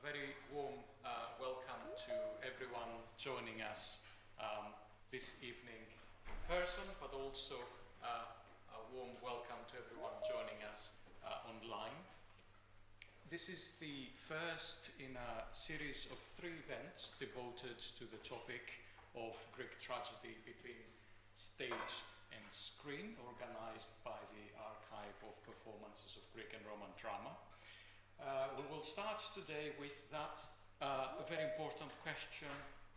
very warm welcome to everyone joining us this evening in person, but also a warm welcome to everyone joining us online. This is the first in a series of 3 events devoted to the topic of Greek tragedy between stage and screen, organized by the Archive of Performances of Greek and Roman Drama. We will start today with that very important question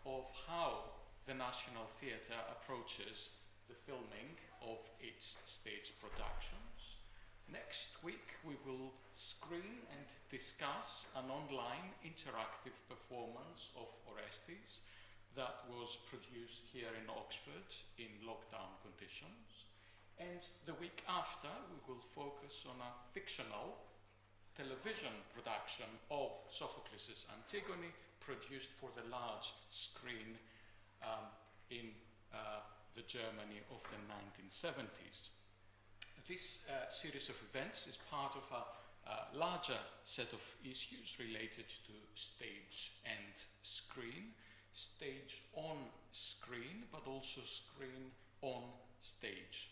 of how the National Theatre approaches the filming of its stage productions. Next week we will screen and discuss an online interactive performance of Orestes that was produced here in Oxford in lockdown conditions. And the week after we will focus on a fictional television production of Sophocles' Antigone, produced for the large screen in the Germany of the 1970s. This series of events is part of a larger set of issues related to stage and screen, stage on screen, but also screen on stage.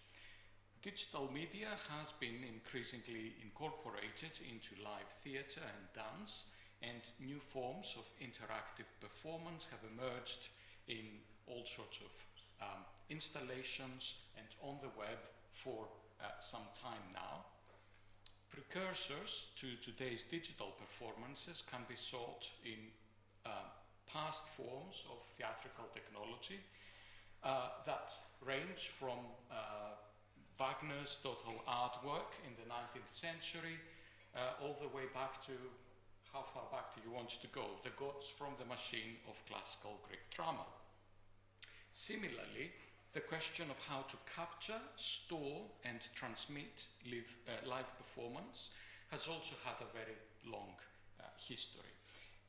Digital media has been increasingly incorporated into live theatre and dance, and new forms of interactive performance have emerged in all sorts of installations and on the web for some time now. Precursors to today's digital performances can be sought in past forms of theatrical technology that range from Wagner's total artwork in the 19th century, all the way back to, how far back do you want to go? The gods from the machine of classical Greek drama. Similarly, the question of how to capture, store, and transmit live performance has also had a very long history.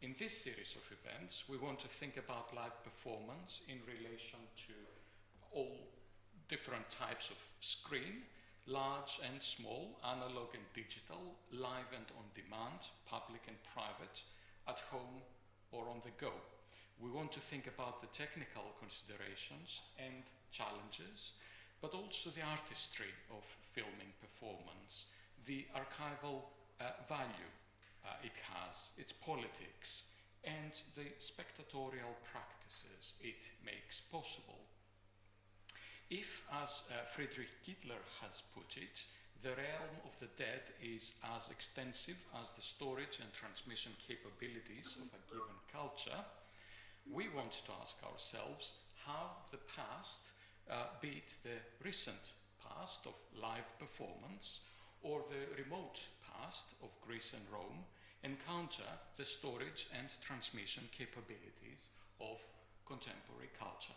In this series of events, we want to think about live performance in relation to all different types of screen, large and small, analog and digital, live and on demand, public and private, at home or on the go. We want to think about the technical considerations and challenges, but also the artistry of filming performance, the archival value it has, its politics, and the spectatorial practices it makes possible. If, as Friedrich Kittler has put it, the realm of the dead is as extensive as the storage and transmission capabilities of a given culture, we want to ask ourselves how the past, be it the recent past of live performance or the remote past of Greece and Rome, encounter the storage and transmission capabilities of contemporary culture.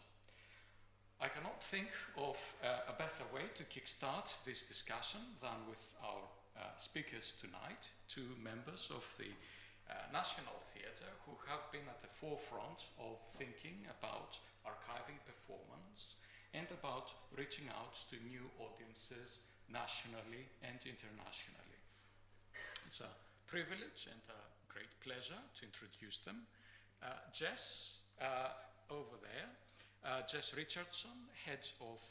I cannot think of a better way to kickstart this discussion than with our speakers tonight, 2 members of the National Theatre who have been at the forefront of thinking about archiving performance and about reaching out to new audiences nationally and internationally. It's a privilege and a great pleasure to introduce them. Jess, over there. Jess Richardson, Head of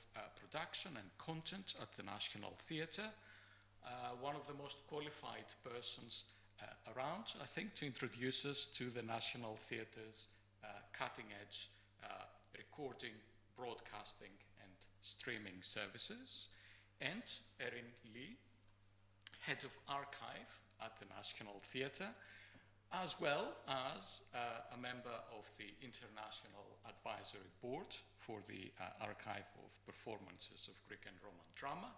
Production and Content at the National Theatre, one of the most qualified persons around, I think, to introduce us to the National Theatre's cutting-edge recording, broadcasting and streaming services, and Erin Lee, Head of Archive at the National Theatre, as well as a member of the International Advisory Board for the Archive of Performances of Greek and Roman Drama,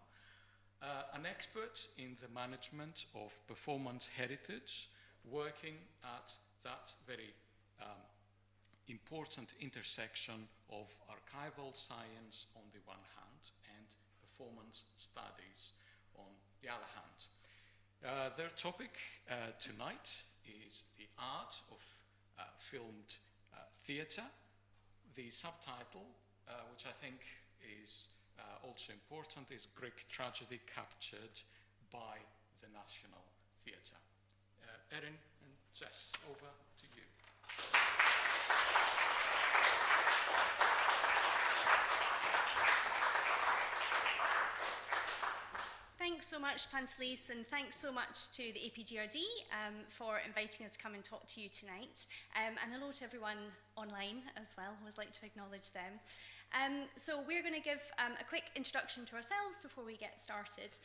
an expert in the management of performance heritage, working at that very important intersection of archival science on the one hand and performance studies on the other hand. Their topic tonight is the art of filmed theatre. The subtitle, which I think is also important, is Greek Tragedy Captured by the National Theatre. Erin and Jess, over to thanks so much, Pantelis, and thanks so much to the APGRD for inviting us to come and talk to you tonight. And hello to everyone online as well. I always like to acknowledge them. So we're going to give a quick introduction to ourselves before we get started.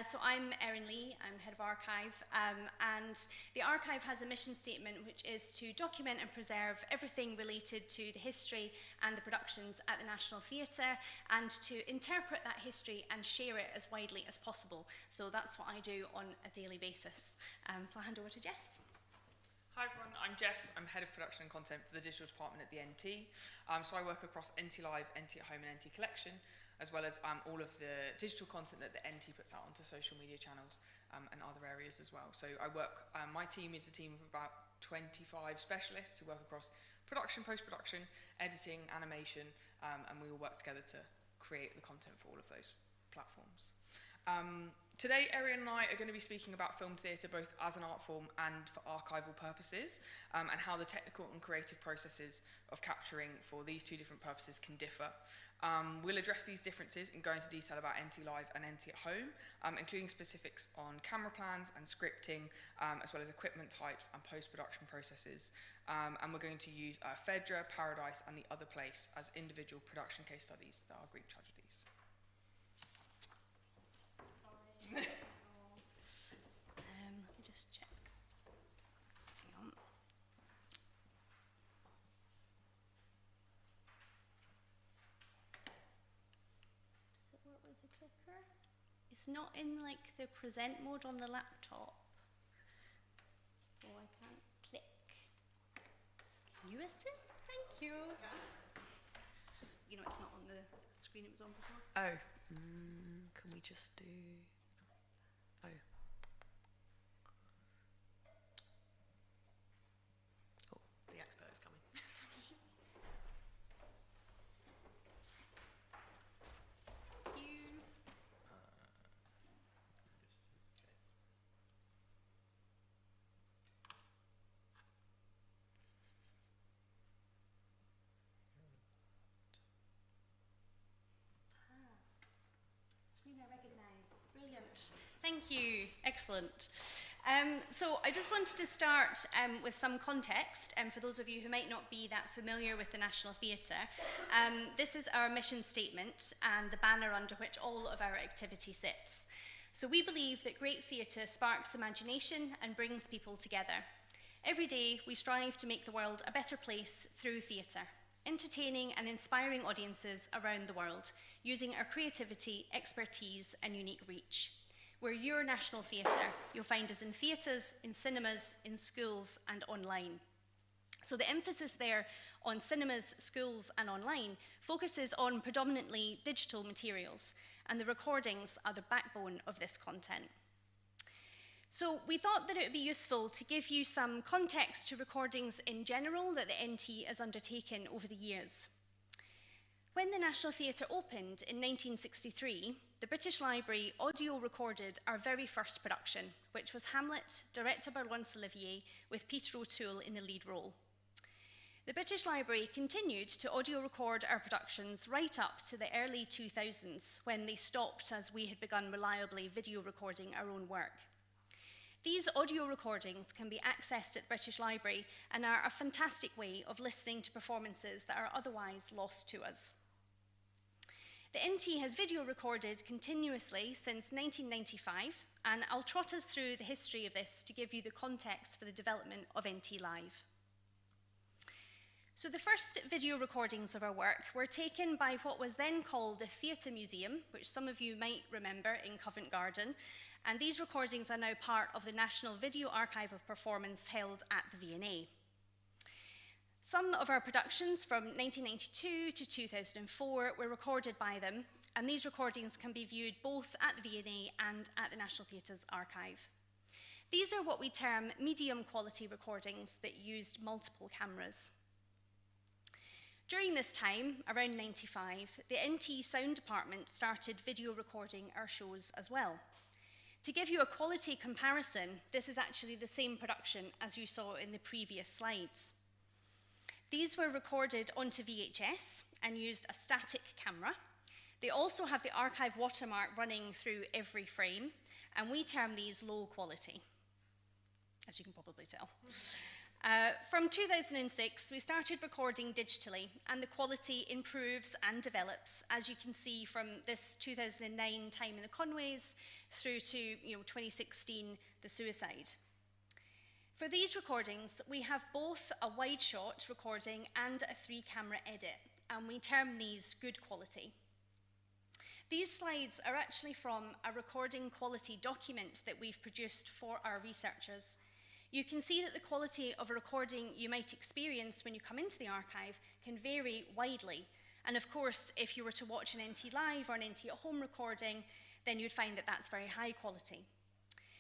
So I'm Erin Lee, I'm head of archive, and the archive has a mission statement which is to document and preserve everything related to the history and the productions at the National Theatre, and to interpret that history and share it as widely as possible. So that's what I do on a daily basis. So I'll hand over to Jess. Hi everyone, I'm Jess. I'm Head of Production and Content for the Digital Department at the NT. So I work across NT Live, NT at Home and NT Collection, as well as all of the digital content that the NT puts out onto social media channels and other areas as well. So I work, my team is a team of about 25 specialists who work across production, post-production, editing, animation, and we all work together to create the content for all of those platforms. Today, Erin and I are going to be speaking about film theatre both as an art form and for archival purposes, and how the technical and creative processes of capturing for these two different purposes can differ. We'll address these differences and go into detail about NT Live and NT at Home, including specifics on camera plans and scripting, as well as equipment types and post-production processes. And we're going to use Phaedra, Paradise and The Other Place as individual production case studies that are Greek tragedies. Let me just check. Hang on. Does it work with the clicker? It's not in like the present mode on the laptop, so I can't click. Can you assist? Thank you. You know, it's not on the screen it was on before. Oh, can we just do... Oh. Oh, the expert is coming. Thank you. Screen I recognise. Brilliant. Thank you. Excellent. So I just wanted to start with some context, for those of you who might not be that familiar with the National Theatre. This is our mission statement and the banner under which all of our activity sits. So we believe that great theatre sparks imagination and brings people together. Every day we strive to make the world a better place through theatre, entertaining and inspiring audiences around the world, using our creativity, expertise and unique reach. We're your national theatre. You'll find us in theatres, in cinemas, in schools and online. So the emphasis there on cinemas, schools and online focuses on predominantly digital materials, and the recordings are the backbone of this content. So we thought that it would be useful to give you some context to recordings in general that the NT has undertaken over the years. When the National Theatre opened in 1963, the British Library audio recorded our very first production, which was Hamlet, directed by Laurence Olivier, with Peter O'Toole in the lead role. The British Library continued to audio record our productions right up to the early 2000s, when they stopped as we had begun reliably video recording our own work. These audio recordings can be accessed at the British Library and are a fantastic way of listening to performances that are otherwise lost to us. The NT has video recorded continuously since 1995, and I'll trot us through the history of this to give you the context for the development of NT Live. So the first video recordings of our work were taken by what was then called the Theatre Museum, which some of you might remember in Covent Garden, and these recordings are now part of the National Video Archive of Performance held at the V&A. Some of our productions from 1992 to 2004 were recorded by them, and these recordings can be viewed both at the V&A and at the National Theatre's archive. These are what we term medium quality recordings that used multiple cameras. During this time, around 95, the NT Sound Department started video recording our shows as well. To give you a quality comparison, this is actually the same production as you saw in the previous slides. These were recorded onto VHS and used a static camera. They also have the archive watermark running through every frame, and we term these low quality, as you can probably tell. From 2006, we started recording digitally, and the quality improves and develops, as you can see from this 2009 Time in the Conways through to 2016, The Suicide. For these recordings, we have both a wide shot recording and a 3-camera edit, and we term these good quality. These slides are actually from a recording quality document that we've produced for our researchers. You can see that the quality of a recording you might experience when you come into the archive can vary widely. And of course, if you were to watch an NT Live or an NT at Home recording, then you'd find that that's very high quality.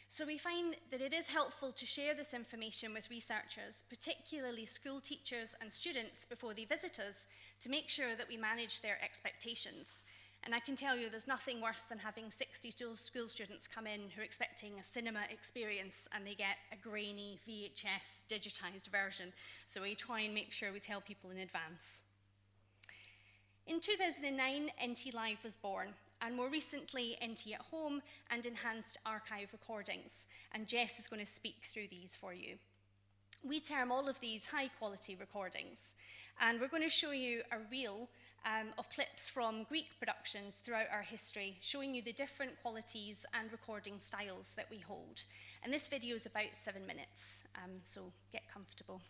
So we find that it is helpful to share this information with researchers, particularly school teachers and students before they visit us, to make sure that we manage their expectations. And I can tell you there's nothing worse than having 60 school students come in who are expecting a cinema experience and they get a grainy VHS digitized version. So we try and make sure we tell people in advance. In 2009, NT Live was born, and more recently, NT at Home and enhanced archive recordings. And Jess is going to speak through these for you. We term all of these high quality recordings, and we're going to show you a reel of clips from Greek productions throughout our history, showing you the different qualities and recording styles that we hold. And this video is about 7 minutes, so get comfortable.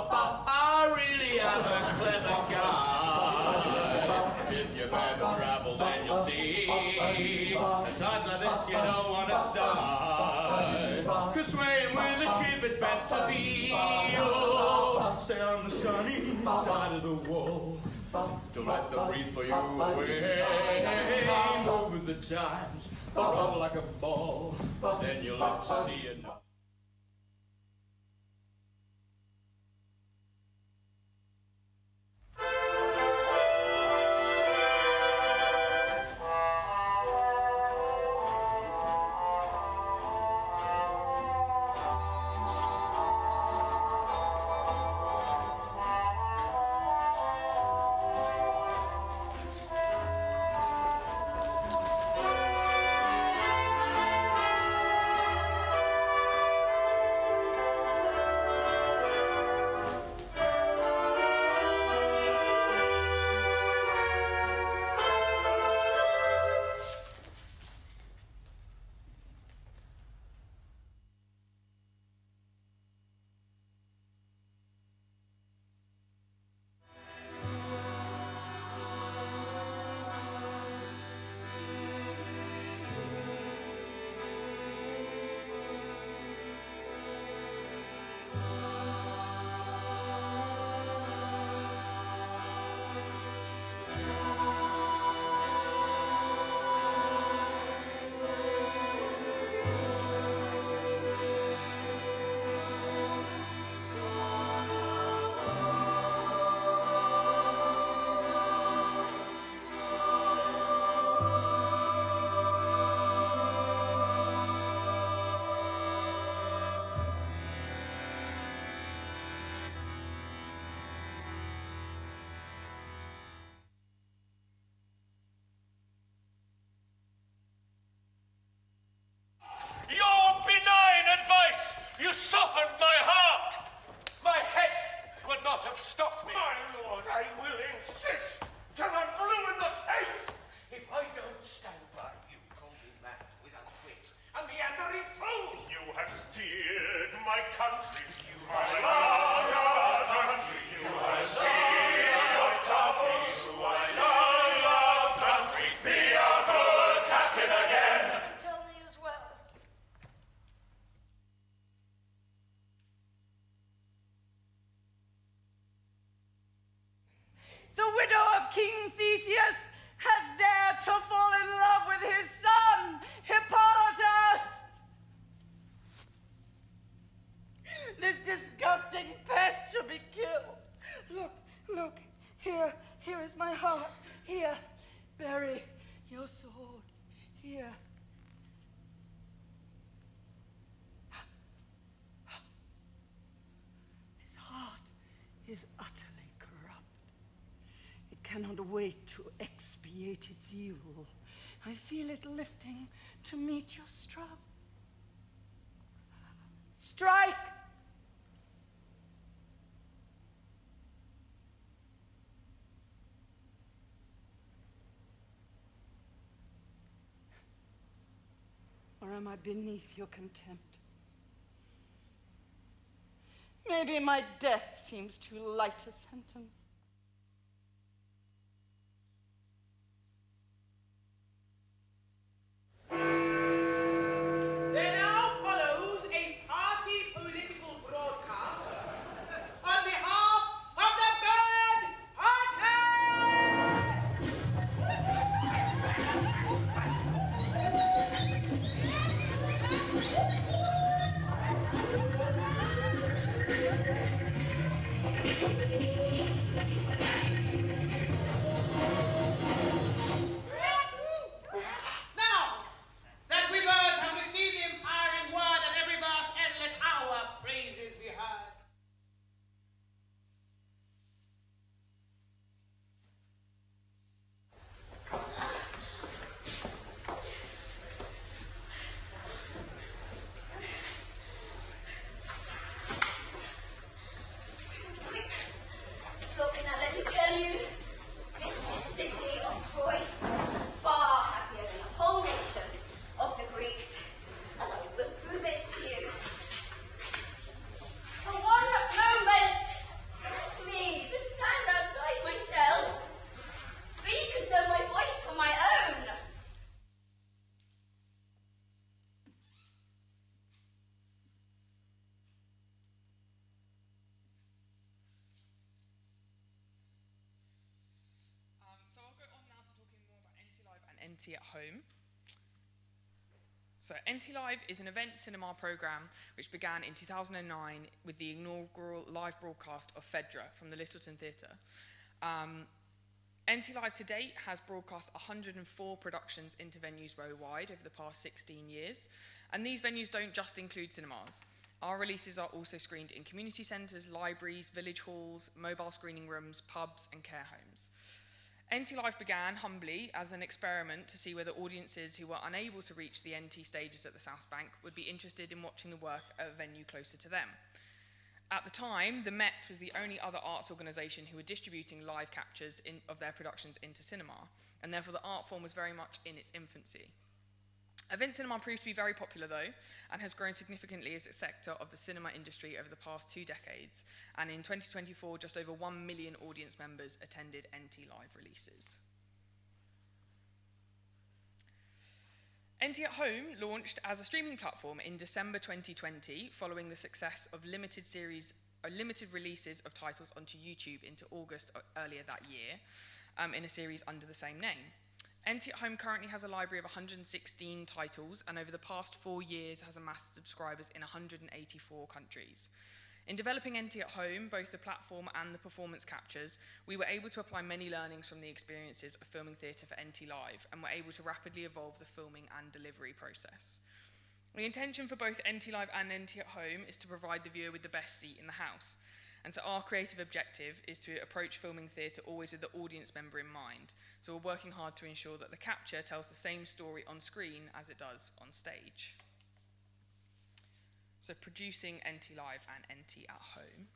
I really am a clever guy. If you've ever traveled, then you'll see. At times like this, you don't want to sigh. 'Cause swaying with the ship, it's best to be. Oh, stay on the sunny side of the wall. Don't let the breeze pull you away. Move with the times, roll like a ball. Then you'll live to see enough. and wait to expiate its evil. I feel it lifting to meet your stroke. Strike! Or am I beneath your contempt? Maybe my death seems too light a sentence. There now follows a party political broadcast on behalf of the Bird Now that we birds have received the empowering word and every verse end, let our praises be heard. Quick! Look, now let me tell you, this city of Troy, far happier than the whole nation of the Greeks, and I will prove it to you. For one moment, let me just stand outside myself, speak as though my voice were my own. So I'll go on now to talking more about NT Live and NT at Home. So NT Live is an event cinema programme which began in 2009 with the inaugural live broadcast of Phaedra from the Littleton Theatre. NT Live to date has broadcast 104 productions into venues worldwide over the past 16 years, and these venues don't just include cinemas. Our releases are also screened in community centres, libraries, village halls, mobile screening rooms, pubs and care homes. NT Live began humbly as an experiment to see whether audiences who were unable to reach the NT stages at the South Bank would be interested in watching the work at a venue closer to them. At the time, the Met was the only other arts organisation who were distributing live captures of their productions into cinema, and therefore the art form was very much in its infancy. Event cinema proved to be very popular though, and has grown significantly as a sector of the cinema industry over the past 2 decades, and in 2024 just over 1 million audience members attended NT Live releases. NT at Home launched as a streaming platform in December 2020 following the success of limited releases of titles onto YouTube into August earlier that year in a series under the same name. NT at Home currently has a library of 116 titles and over the past 4 years has amassed subscribers in 184 countries. In developing NT at Home, both the platform and the performance captures, we were able to apply many learnings from the experiences of filming theatre for NT Live and were able to rapidly evolve the filming and delivery process. The intention for both NT Live and NT at Home is to provide the viewer with the best seat in the house. And so our creative objective is to approach filming theatre always with the audience member in mind. So we're working hard to ensure that the capture tells the same story on screen as it does on stage. So producing NT Live and NT at Home.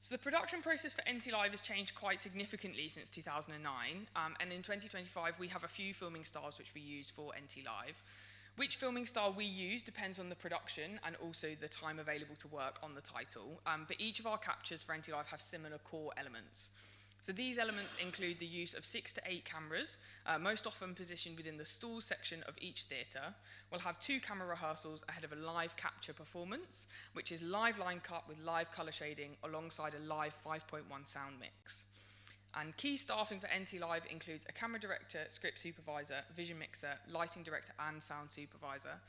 So the production process for NT Live has changed quite significantly since 2009. And in 2025, we have a few filming styles which we use for NT Live. Which filming style we use depends on the production and also the time available to work on the title, but each of our captures for NT Live have similar core elements. So these elements include the use of 6 to 8 cameras, most often positioned within the stall section of each theatre. We'll have 2 camera rehearsals ahead of a live capture performance, which is live line cut with live colour shading alongside a live 5.1 sound mix. And key staffing for NT Live includes a camera director, script supervisor, vision mixer, lighting director and sound supervisor,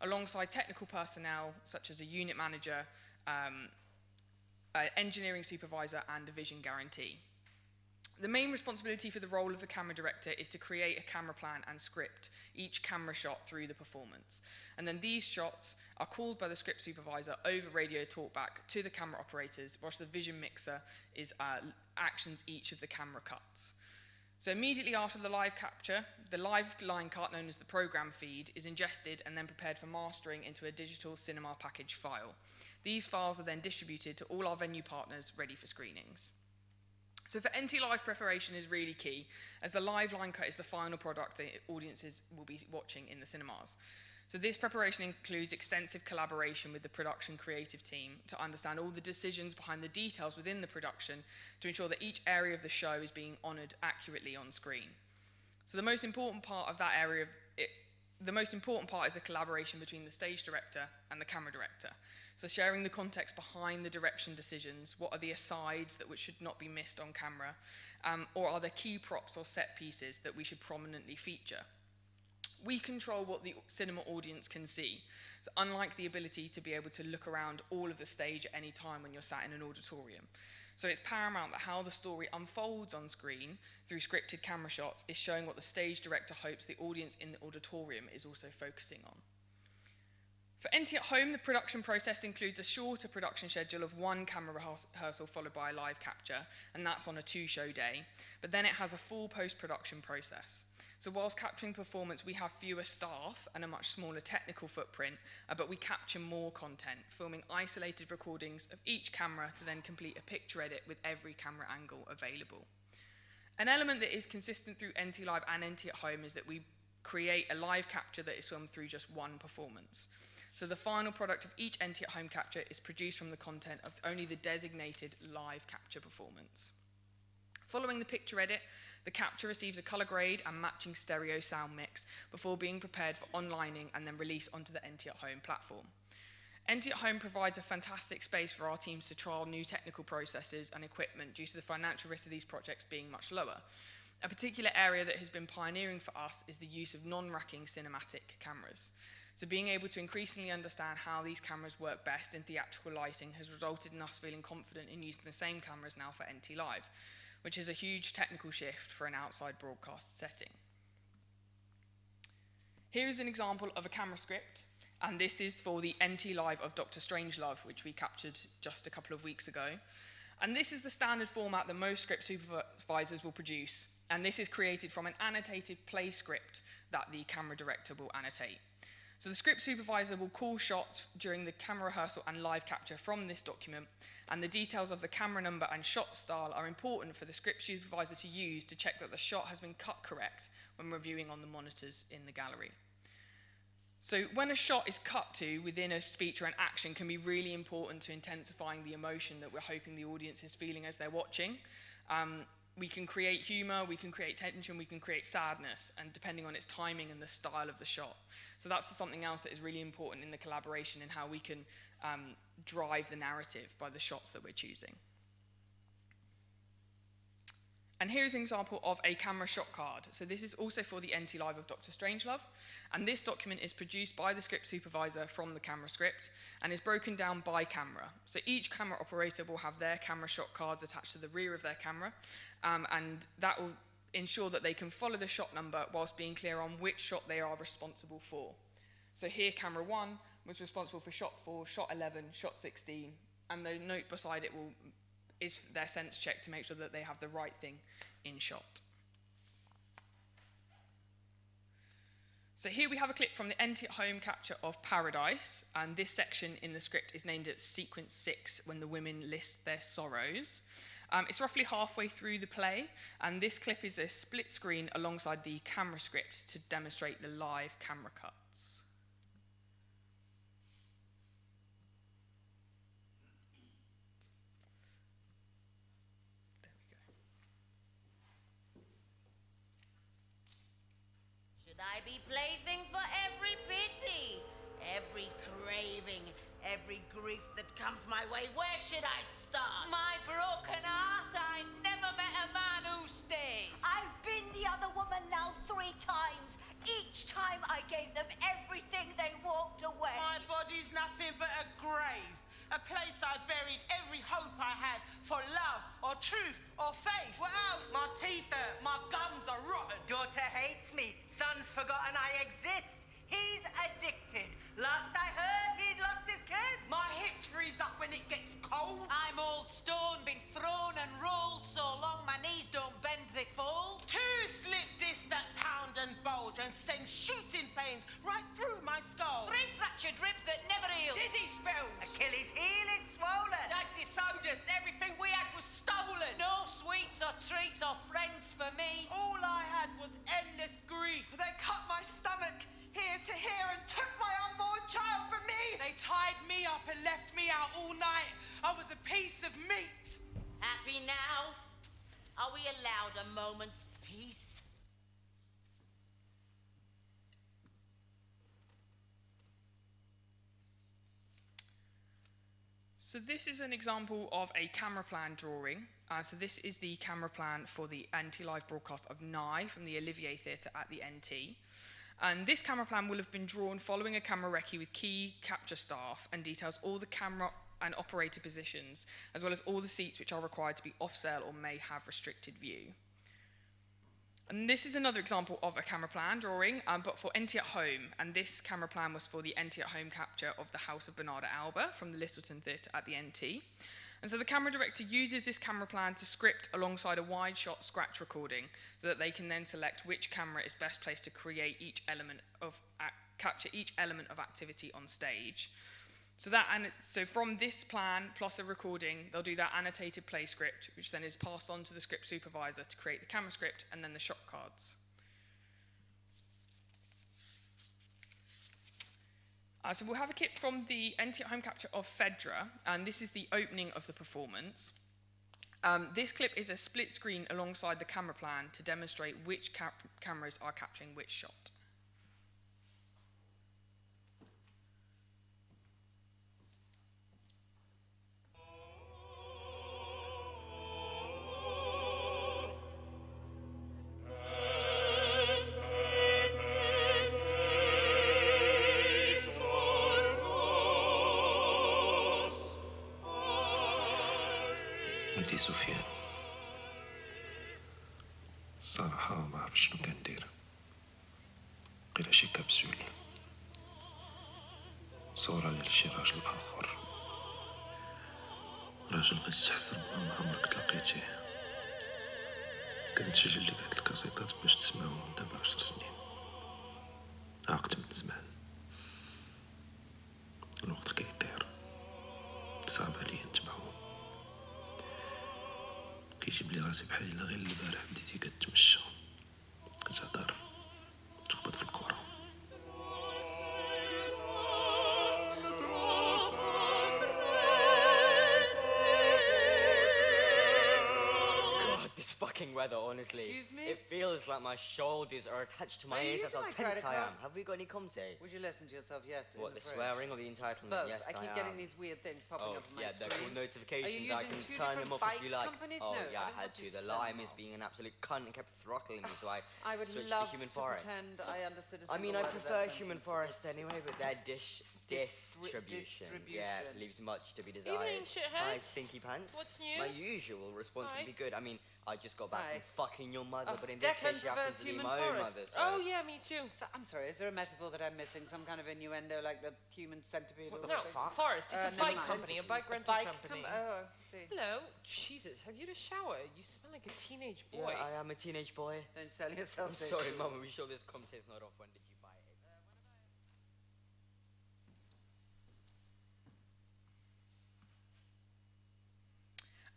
alongside technical personnel such as a unit manager, an engineering supervisor and a vision guarantee. The main responsibility for the role of the camera director is to create a camera plan and script each camera shot through the performance. And then these shots are called by the script supervisor over radio talkback to the camera operators, whilst the vision mixer actions each of the camera cuts. So immediately after the live capture, the live line cut, known as the program feed, is ingested and then prepared for mastering into a digital cinema package file. These files are then distributed to all our venue partners ready for screenings. So for NT Live, preparation is really key, as the live line cut is the final product that audiences will be watching in the cinemas. So this preparation includes extensive collaboration with the production creative team to understand all the decisions behind the details within the production to ensure that each area of the show is being honoured accurately on screen. So the most important part of that area, the most important part is the collaboration between the stage director and the camera director. So sharing the context behind the direction decisions, what are the asides that should not be missed on camera, or are there key props or set pieces that we should prominently feature? We control what the cinema audience can see. So unlike the ability to be able to look around all of the stage at any time when you're sat in an auditorium. So it's paramount that how the story unfolds on screen through scripted camera shots is showing what the stage director hopes the audience in the auditorium is also focusing on. For NT at Home, the production process includes a shorter production schedule of one camera rehearsal followed by a live capture, and that's on a 2-show day. But then it has a full post-production process. So whilst capturing performance, we have fewer staff and a much smaller technical footprint, but we capture more content, filming isolated recordings of each camera to then complete a picture edit with every camera angle available. An element that is consistent through NT Live and NT at Home is that we create a live capture that is filmed through just one performance. So the final product of each NT at Home capture is produced from the content of only the designated live capture performance. Following the picture edit, the capture receives a colour grade and matching stereo sound mix before being prepared for onlining and then released onto the NT at Home platform. NT at Home provides a fantastic space for our teams to trial new technical processes and equipment due to the financial risk of these projects being much lower. A particular area that has been pioneering for us is the use of non-racking cinematic cameras. So being able to increasingly understand how these cameras work best in theatrical lighting has resulted in us feeling confident in using the same cameras now for NT Live, which is a huge technical shift for an outside broadcast setting. Here is an example of a camera script, and this is for the NT Live of Dr. Strangelove, which we captured just a couple of weeks ago. And this is the standard format that most script supervisors will produce, and this is created from an annotated play script that the camera director will annotate. So the script supervisor will call shots during the camera rehearsal and live capture from this document, and the details of the camera number and shot style are important for the script supervisor to use to check that the shot has been cut correct when reviewing on the monitors in the gallery. So when a shot is cut to within a speech or an action can be really important to intensifying the emotion that we're hoping the audience is feeling as they're watching. We can create humour, we can create tension, we can create sadness, and depending on its timing and the style of the shot. So that's something else that is really important in the collaboration and how we can drive the narrative by the shots that we're choosing. And here's an example of a camera shot card. So this is also for the NT Live of Dr. Strangelove, and this document is produced by the script supervisor from the camera script and is broken down by camera. So each camera operator will have their camera shot cards attached to the rear of their camera, and that will ensure that they can follow the shot number whilst being clear on which shot they are responsible for. So here camera 1 was responsible for shot 4, shot 11, shot 16, and the note beside it is their sense check to make sure that they have the right thing in shot. So here we have a clip from the NT at Home capture of Paradise, and this section in the script is named as Sequence 6, when the women list their sorrows. It's roughly halfway through the play, and this clip is a split screen alongside the camera script to demonstrate the live camera cuts. I be plaything for every pity, every craving, every grief that comes my way? Where should I start? My broken heart, I never met a man who stayed. I've been the other woman now 3 times. Each time I gave them everything, they walked away. My body's nothing but a grave, a place I buried every hope I had for love or truth or faith. What else? My teeth hurt, my gums are rotten. Daughter hates me. Son's forgotten I exist. He's addicted. Last I heard, he'd lost his kids. My hips freeze up when it gets cold. I'm old stone, been thrown and rolled so long my knees don't bend, they fold. 2 slip discs that pound and bulge and send shooting pains right through my skull. 3 fractured ribs that never heal. Dizzy spells. Achilles' heel is swollen. Dad disowned us. Everything we had was stolen. No sweets or treats or friends for me. All I had was endless grief. They cut my stomach here to here and took my unborn child from me. They tied me up and left me out all night. I was a piece of meat. Happy now? Are we allowed a moment's peace? So this is an example of a camera plan drawing. So this is the camera plan for the NT Live broadcast of Nye from the Olivier Theatre at the NT. And this camera plan will have been drawn following a camera recce with key capture staff and details all the camera and operator positions, as well as all the seats which are required to be off sale or may have restricted view. And this is another example of a camera plan drawing, but for NT at Home. And this camera plan was for the NT at Home capture of the House of Bernarda Alba from the Littleton Theatre at the NT. And so the camera director uses this camera plan to script alongside a wide shot scratch recording so that they can then select which camera is best placed to create each element of, capture each element of activity on stage. So from this plan plus a recording, they'll do that annotated play script, which then is passed on to the script supervisor to create the camera script and then the shot cards. So we'll have a clip from the NT at Home capture of Phaedra, and this is the opening of the performance. This clip is a split screen alongside the camera plan to demonstrate which cameras are capturing which shot. ولدي سفيان، الصراحة ما عرفت شنو كندير، قيلا شي كبسول صورة لشي راجل آخر، راجل غادي تحس ربما ما عمرك تلاقيتيه، كنسجل لك هاد الكاسيطات باش تسمعهم دابا 10 سنين، عقت من زمان، الوقت كيطير، صعب عليا نتبعو. كيجيب لي راسي بحال الا غير البارح بديتي كتمشى كتهضر تخبط في الكرة. God, this fucking weather, honestly. Excuse me? It feels like my shoulders are attached to my Are you ears. That's using how my tense credit I card? am. Have we got any Comte? Would you listen to yourself? Yes. What, in the fridge. swearing or the entitlement? Both. Yes, I keep am. getting these weird things popping Oh, up on my yeah, they're screen. called notifications. Are you I using can two turn them different off if bike you like. companies? Oh, No, yeah, I I had don't to. want The you to lime turn is them being an absolute cunt and kept throttling me, so I I would switched love to Human to Forest. pretend I understood a I mean, I single word of prefer that Human sentence. Forest It's- anyway, but their distribution, yeah, distribution. leaves much to be desired. Evening, shithead. Hi, stinky pants. What's new? My usual response Hi. would be good. I mean, I just got back Hi. from fucking your mother, Oh, but in this Declan case, you happen prefers to be Human my own Forest. mother. So. Oh, yeah, me too. So, I'm sorry, is there a metaphor that I'm missing? Some kind of innuendo like the human centipede? What or the something? fuck? Forest, it's a never bike mind. company, a bike rental company. Oh, I see. Hello. Jesus, have you had a shower? You smell like a teenage boy. Yeah, I am a teenage boy. Don't sell yourself. I'm sorry, Mum. Are we sure this Comte is not off? When did you buy it?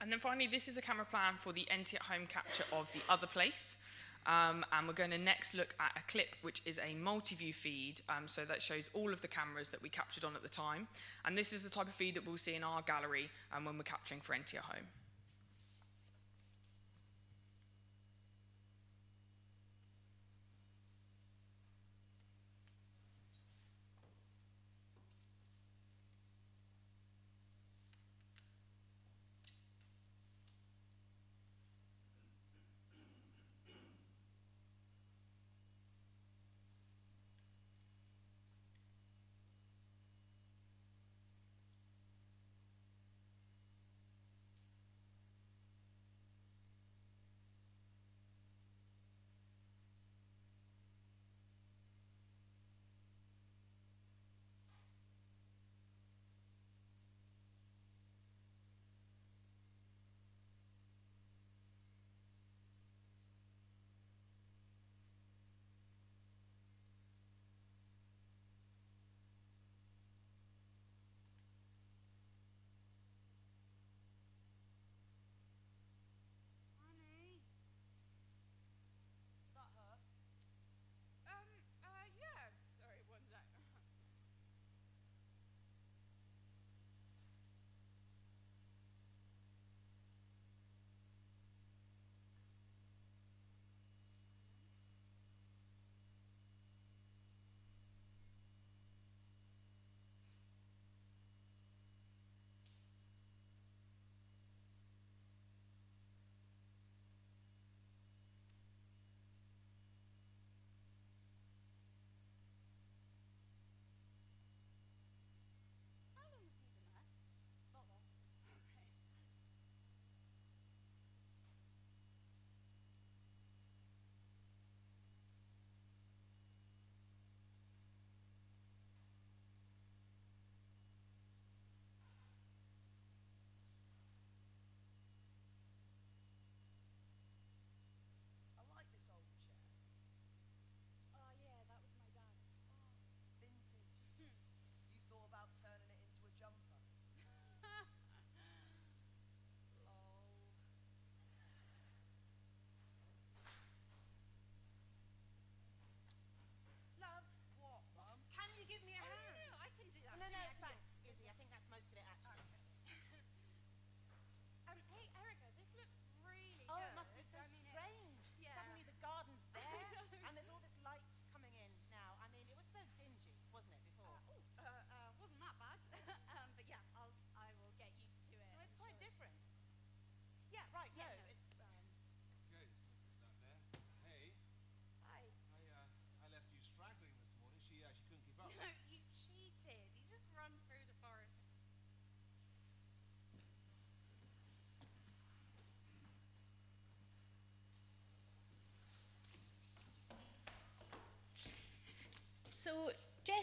And then finally, this is a camera plan for the NT at Home capture of The Other Place. And we're going to next look at a clip which is a multi-view feed, so that shows all of the cameras that we captured on at the time. And this is the type of feed that we'll see in our gallery when we're capturing for NT at Home.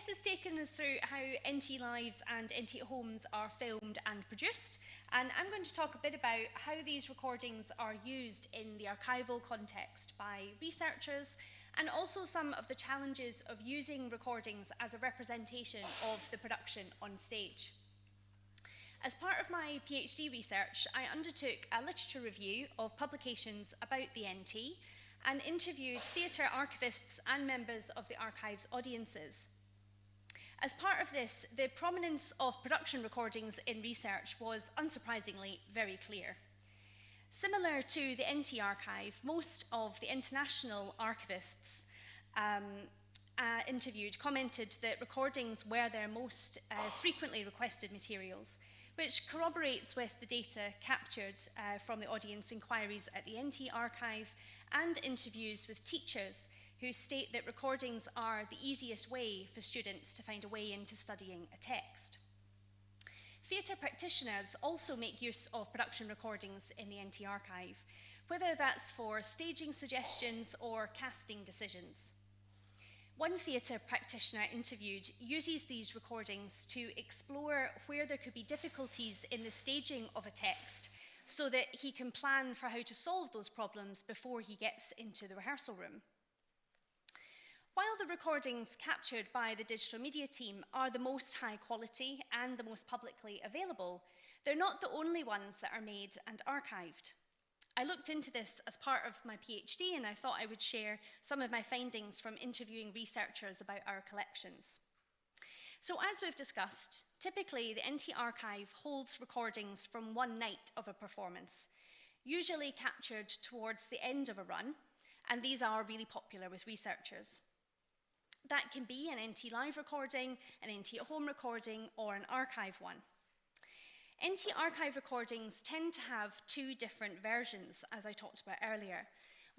Jess has taken us through how NT Lives and NT Homes are filmed and produced, and I'm going to talk a bit about how these recordings are used in the archival context by researchers, and also some of the challenges of using recordings as a representation of the production on stage. As part of my PhD research, I undertook a literature review of publications about the NT and interviewed theatre archivists and members of the archive's audiences. As part of this, the prominence of production recordings in research was unsurprisingly very clear. Similar to the NT archive, most of the international archivists interviewed commented that recordings were their most frequently requested materials, which corroborates with the data captured from the audience inquiries at the NT archive and interviews with teachers who state that recordings are the easiest way for students to find a way into studying a text. Theatre practitioners also make use of production recordings in the NT archive, whether that's for staging suggestions or casting decisions. One theatre practitioner interviewed uses these recordings to explore where there could be difficulties in the staging of a text so that he can plan for how to solve those problems before he gets into the rehearsal room. While the recordings captured by the digital media team are the most high quality and the most publicly available, they're not the only ones that are made and archived. I looked into this as part of my PhD, and I thought I would share some of my findings from interviewing researchers about our collections. So as we've discussed, typically the NT archive holds recordings from one night of a performance, usually captured towards the end of a run, and these are really popular with researchers. That can be an NT Live recording, an NT at Home recording, or an archive one. NT archive recordings tend to have two different versions, as I talked about earlier.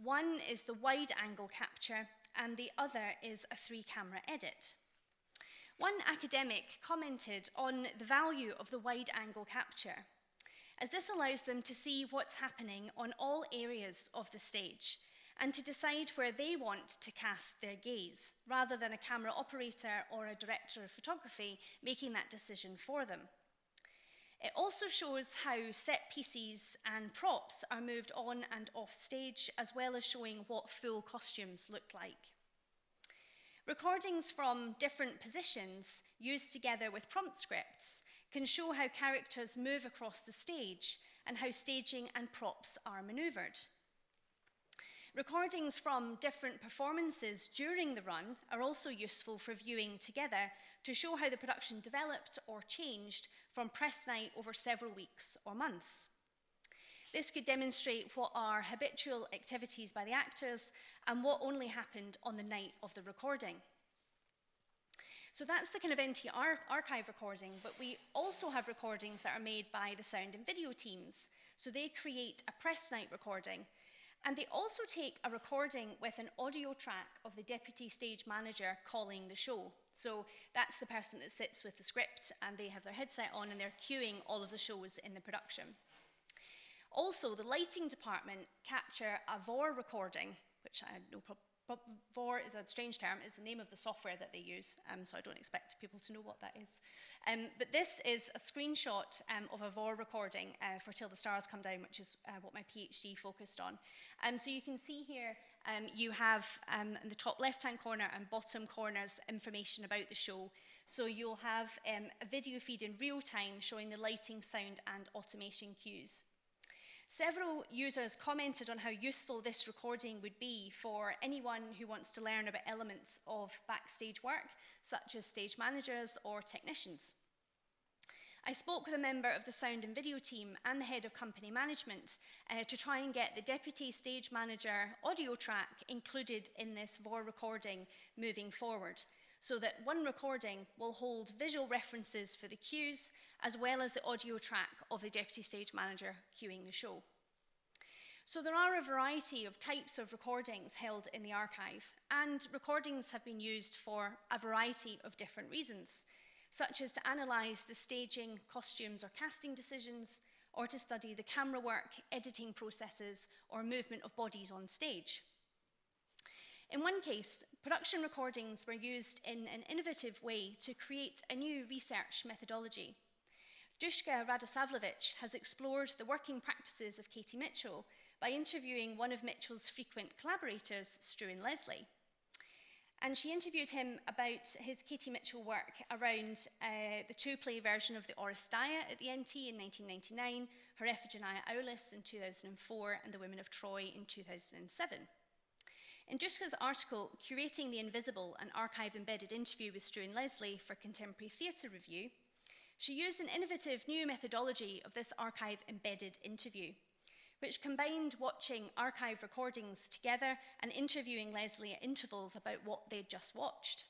One is the wide-angle capture, and the other is a 3-camera edit. One academic commented on the value of the wide-angle capture, as this allows them to see what's happening on all areas of the stage, and to decide where they want to cast their gaze, rather than a camera operator or a director of photography making that decision for them. It also shows how set pieces and props are moved on and off stage, as well as showing what full costumes look like. Recordings from different positions, used together with prompt scripts, can show how characters move across the stage and how staging and props are maneuvered. Recordings from different performances during the run are also useful for viewing together to show how the production developed or changed from press night over several weeks or months. This could demonstrate what are habitual activities by the actors and what only happened on the night of the recording. So that's the kind of NT archive recording, but we also have recordings that are made by the sound and video teams. So they create a press night recording, and they also take a recording with an audio track of the deputy stage manager calling the show. So that's the person that sits with the script, and they have their headset on and they're cueing all of the shows in the production. Also, the lighting department capture a VOR recording, which I know VOR is a strange term, is the name of the software that they use, so I don't expect people to know what that is. But this is a screenshot of a VOR recording for Till the Stars Come Down, which is what my PhD focused on. So you can see here, you have in the top left-hand corner and bottom corners information about the show. So you'll have a video feed in real time showing the lighting, sound, and automation cues. Several users commented on how useful this recording would be for anyone who wants to learn about elements of backstage work, such as stage managers or technicians. I spoke with a member of the sound and video team and the head of company management to try and get the deputy stage manager audio track included in this VOR recording moving forward, so that one recording will hold visual references for the cues, as well as the audio track of the deputy stage manager cueing the show. So there are a variety of types of recordings held in the archive, and recordings have been used for a variety of different reasons, such as to analyse the staging, costumes or casting decisions, or to study the camera work, editing processes, or movement of bodies on stage. In one case, production recordings were used in an innovative way to create a new research methodology. Duška Radosavljević has explored the working practices of Katie Mitchell by interviewing one of Mitchell's frequent collaborators, Struan Leslie. And she interviewed him about his Katie Mitchell work around the two-play version of the Oresteia at the NT in 1999, her Iphigenia Aulis in 2004, and The Women of Troy in 2007. In Duška's article, Curating the Invisible, an archive-embedded interview with Struan Leslie for Contemporary Theatre Review, she used an innovative new methodology of this archive-embedded interview, which combined watching archive recordings together and interviewing Leslie at intervals about what they'd just watched.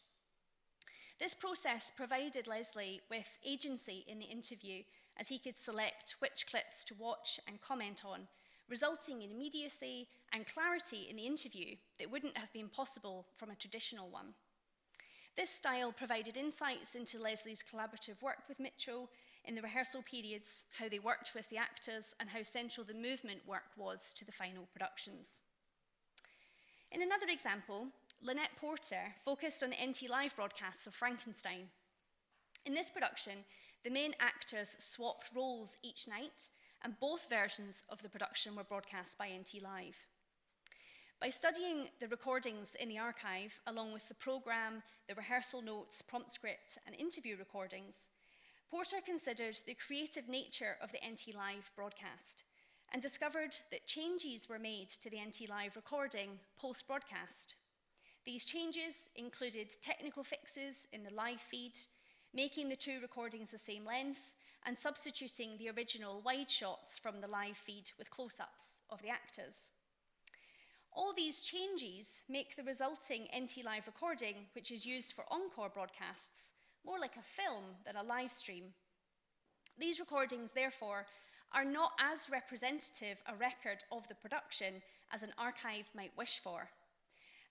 This process provided Leslie with agency in the interview, as he could select which clips to watch and comment on, resulting in immediacy and clarity in the interview that wouldn't have been possible from a traditional one. This style provided insights into Leslie's collaborative work with Mitchell in the rehearsal periods, how they worked with the actors, and how central the movement work was to the final productions. In another example, Lynette Porter focused on the NT Live broadcasts of Frankenstein. In this production, the main actors swapped roles each night, and both versions of the production were broadcast by NT Live. By studying the recordings in the archive, along with the programme, the rehearsal notes, prompt script, and interview recordings, Porter considered the creative nature of the NT Live broadcast and discovered that changes were made to the NT Live recording post-broadcast. These changes included technical fixes in the live feed, making the two recordings the same length, and substituting the original wide shots from the live feed with close-ups of the actors. All these changes make the resulting NT Live recording, which is used for encore broadcasts, more like a film than a live stream. These recordings, therefore, are not as representative a record of the production as an archive might wish for.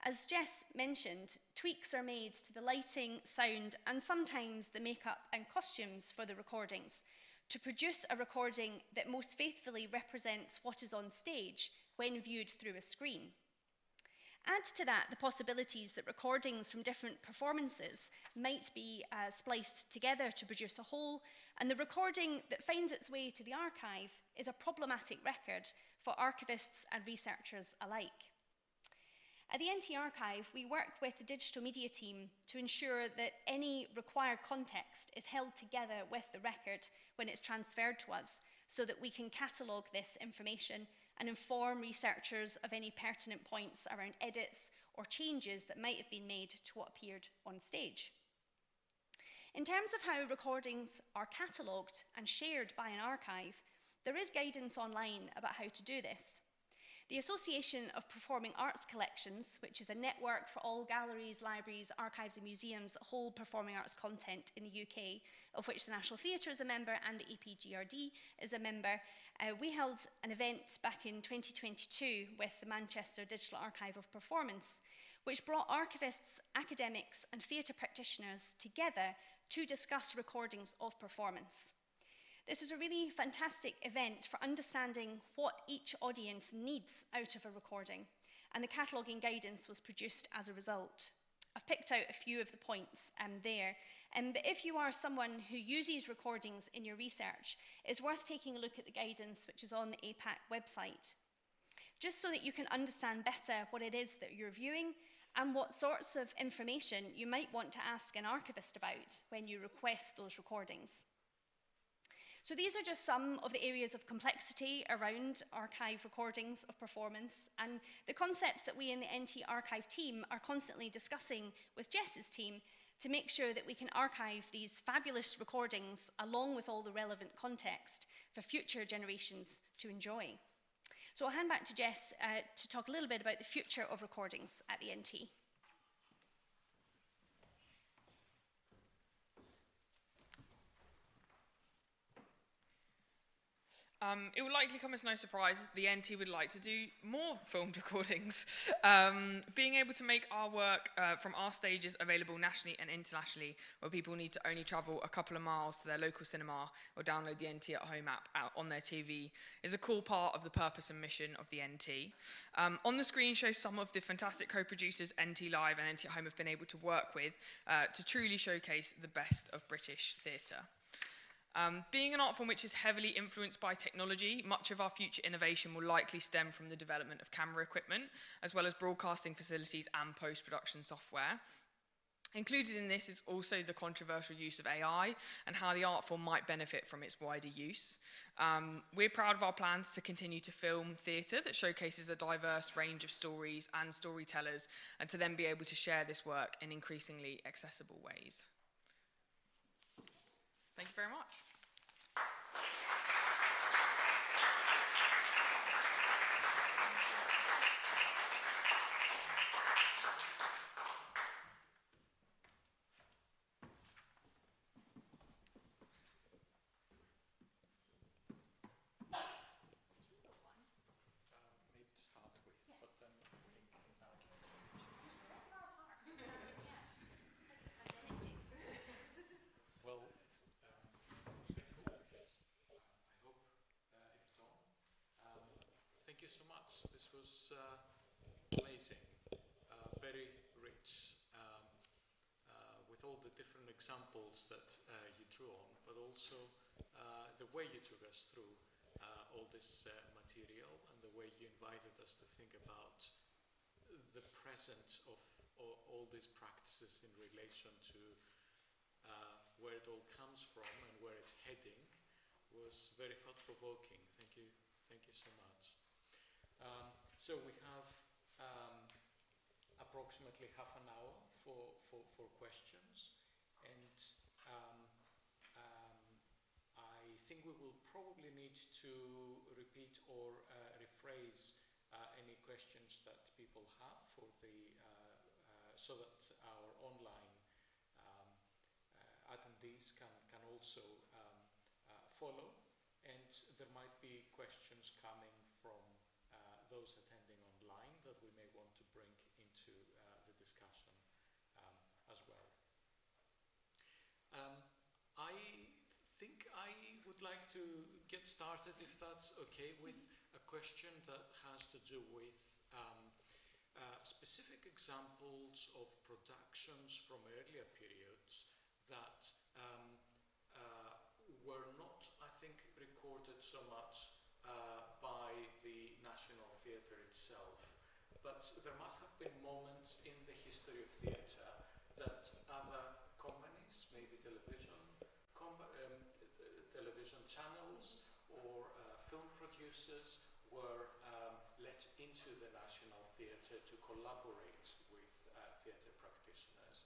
As Jess mentioned, tweaks are made to the lighting, sound, and sometimes the makeup and costumes for the recordings to produce a recording that most faithfully represents what is on stage when viewed through a screen. Add to that the possibilities that recordings from different performances might be spliced together to produce a whole, and the recording that finds its way to the archive is a problematic record for archivists and researchers alike. At the NT Archive, we work with the digital media team to ensure that any required context is held together with the record when it's transferred to us, so that we can catalogue this information and inform researchers of any pertinent points around edits or changes that might have been made to what appeared on stage. In terms of how recordings are catalogued and shared by an archive, there is guidance online about how to do this. The Association of Performing Arts Collections, which is a network for all galleries, libraries, archives and museums that hold performing arts content in the UK, of which the National Theatre is a member and the APGRD is a member, we held an event back in 2022 with the Manchester Digital Archive of Performance, which brought archivists, academics and theatre practitioners together to discuss recordings of performance. This was a really fantastic event for understanding what each audience needs out of a recording, and the cataloguing guidance was produced as a result. I've picked out a few of the points there, but if you are someone who uses recordings in your research, it's worth taking a look at the guidance which is on the APAC website, just so that you can understand better what it is that you're viewing and what sorts of information you might want to ask an archivist about when you request those recordings. So these are just some of the areas of complexity around archive recordings of performance, and the concepts that we in the NT Archive team are constantly discussing with Jess's team to make sure that we can archive these fabulous recordings along with all the relevant context for future generations to enjoy. So I'll hand back to Jess to talk a little bit about the future of recordings at the NT. It will likely come as no surprise the NT would like to do more filmed recordings. Being able to make our work from our stages available nationally and internationally, where people need to only travel a couple of miles to their local cinema or download the NT at Home app out on their TV, is a core part of the purpose and mission of the NT. On the screen shows some of the fantastic co-producers NT Live and NT at Home have been able to work with to truly showcase the best of British theatre. Being an art form which is heavily influenced by technology, much of our future innovation will likely stem from the development of camera equipment, as well as broadcasting facilities and post-production software. Included in this is also the controversial use of AI and how the art form might benefit from its wider use. We're proud of our plans to continue to film theatre that showcases a diverse range of stories and storytellers, and to then be able to share this work in increasingly accessible ways. Thank you very much. Thank you so much. This was amazing, very rich, with all the different examples that you drew on, but also the way you took us through all this material and the way you invited us to think about the presence of all these practices in relation to where it all comes from and where it's heading was very thought-provoking. Thank you so much. So we have approximately half an hour for questions, and I think we will probably need to repeat or rephrase any questions that people have for the so that our online attendees can also follow, and there might be questions coming from those attending online that we may want to bring into the discussion as well. I think I would like to get started, if that's okay, with a question that has to do with specific examples of productions from earlier periods that were not, I think, recorded so much by the National Theatre itself, but there must have been moments in the history of theatre that other companies, maybe television channels or film producers, were let into the National Theatre to collaborate with theatre practitioners.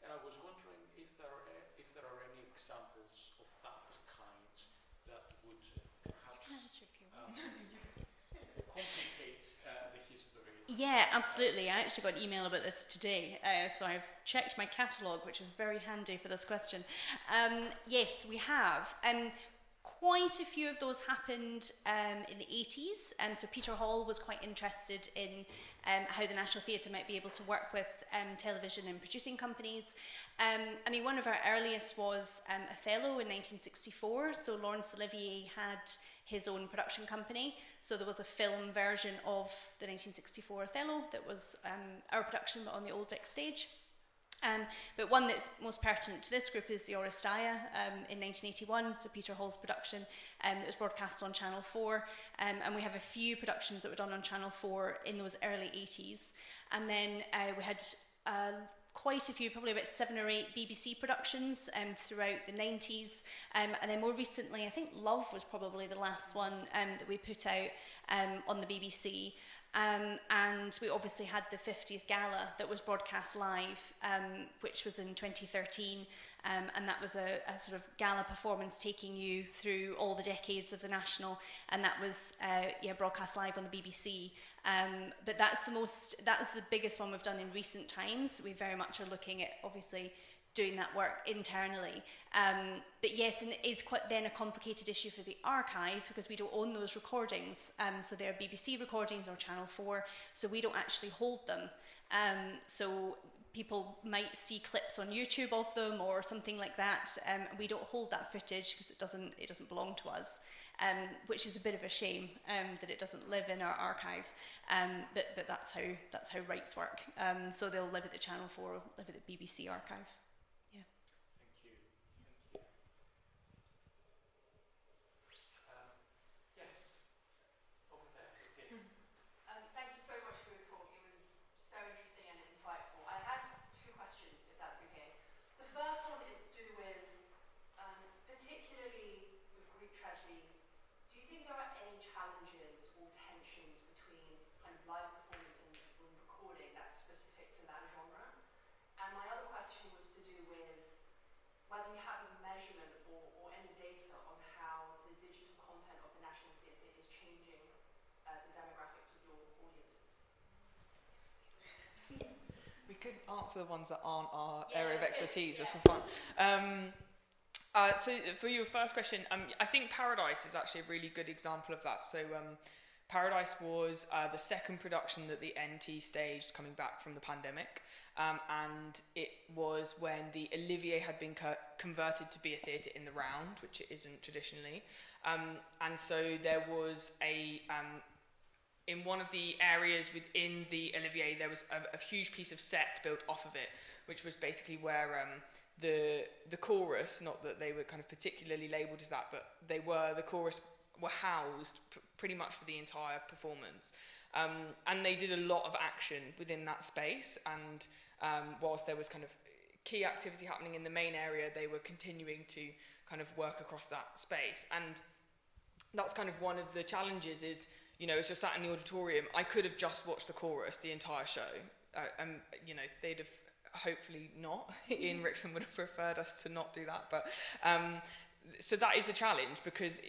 And I was wondering if there are any examples of that kind that would perhaps complicate the history. Yeah, absolutely. I actually got an email about this today, so I've checked my catalogue, which is very handy for this question. Yes, we have. Quite a few of those happened in the 80s, so Peter Hall was quite interested in how the National Theatre might be able to work with television and producing companies. I mean, one of our earliest was Othello in 1964, so Laurence Olivier had his own production company, so there was a film version of the 1964 Othello that was our production but on the Old Vic stage. But one that's most pertinent to this group is the Oresteia in 1981, so Peter Hall's production that was broadcast on Channel 4. And we have a few productions that were done on Channel 4 in those early 80s. And then we had quite a few, probably about 7 or 8 BBC productions throughout the 90s. And then more recently, I think Love was probably the last one that we put out on the BBC. And we obviously had the 50th Gala that was broadcast live, which was in 2013, and that was a sort of gala performance taking you through all the decades of the National, and that was broadcast live on the BBC. But that's the biggest one we've done in recent times. We very much are looking at obviously doing that work internally. But yes, and it's quite then a complicated issue for the archive because we don't own those recordings. So they're BBC recordings or Channel 4, so we don't actually hold them. So people might see clips on YouTube of them or something like that. We don't hold that footage because it doesn't belong to us. Which is a bit of a shame that it doesn't live in our archive, but that's how rights work. So they'll live at the Channel 4, or live at the BBC archive. Yeah. Thank you. Yes. Over there, please. Yes. Thank you so much for your talk. It was so interesting and insightful. I had 2 questions, if that's okay. The first one is to do with, particularly with Greek tragedy. Do you think there are any challenges or tensions between kind of live performance and recording that's specific to that genre? And my other question was to do with whether you have a measurement or any data on how the digital content of the National Theatre is changing the demographics of your audiences. We could answer the ones that aren't our area of expertise, just yeah. for fun. So for your first question, I think Paradise is actually a really good example of that. So Paradise was the second production that the NT staged coming back from the pandemic, and it was when the Olivier had been converted to be a theatre in the round, which it isn't traditionally. And so there was in one of the areas within the Olivier, there was a huge piece of set built off of it, which was basically where the chorus, not that they were kind of particularly labelled as that, but the chorus were housed pretty much for the entire performance. And they did a lot of action within that space, and whilst there was kind of key activity happening in the main area, they were continuing to kind of work across that space. And that's kind of one of the challenges is, you know, as you're sat in the auditorium, I could have just watched the chorus the entire show. You know, they'd have hopefully not. Ian Rickson would have preferred us to not do that. But so that is a challenge because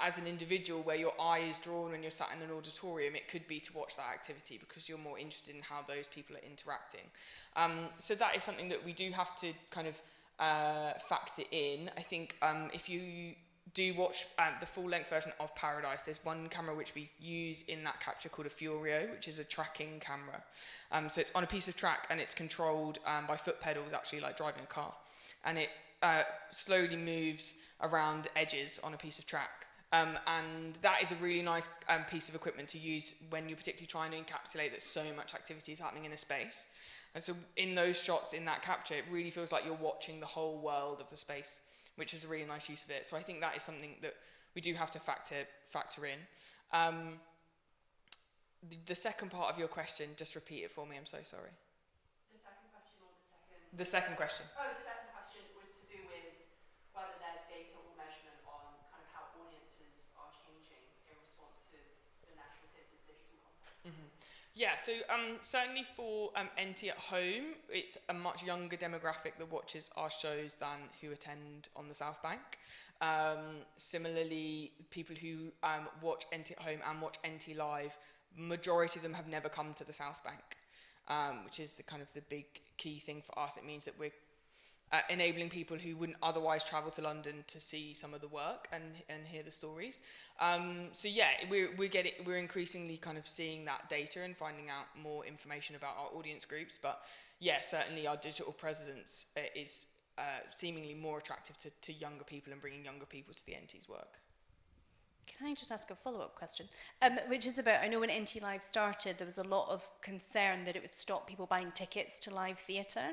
as an individual where your eye is drawn when you're sat in an auditorium, it could be to watch that activity because you're more interested in how those people are interacting. So that is something that we do have to kind of factor in. I think if you do watch the full-length version of Paradise, there's one camera which we use in that capture called a Furio, which is a tracking camera. So it's on a piece of track and it's controlled by foot pedals, actually like driving a car. And it slowly moves around edges on a piece of track. And that is a really nice piece of equipment to use when you're particularly trying to encapsulate that so much activity is happening in a space. And so in those shots, in that capture, it really feels like you're watching the whole world of the space, which is a really nice use of it. So I think that is something that we do have to factor in. The second part of your question, just repeat it for me, I'm so sorry. The second question or the second? The second question. Oh, the second question was to do with whether there's data or measurement on kind of how audiences are changing in response to the National Theatre's digital content. Mm-hmm. Yeah, so certainly for NT at home, it's a much younger demographic that watches our shows than who attend on the South Bank. Similarly, people who watch NT at home and watch NT live, majority of them have never come to the South Bank, which is the kind of the big key thing for us. It means that we're enabling people who wouldn't otherwise travel to London to see some of the work and hear the stories. So yeah, we're increasingly kind of seeing that data and finding out more information about our audience groups. But yeah, certainly our digital presence is seemingly more attractive to younger people and bringing younger people to the NT's work. Can I just ask a follow-up question? Which is about, I know when NT Live started, there was a lot of concern that it would stop people buying tickets to live theatre,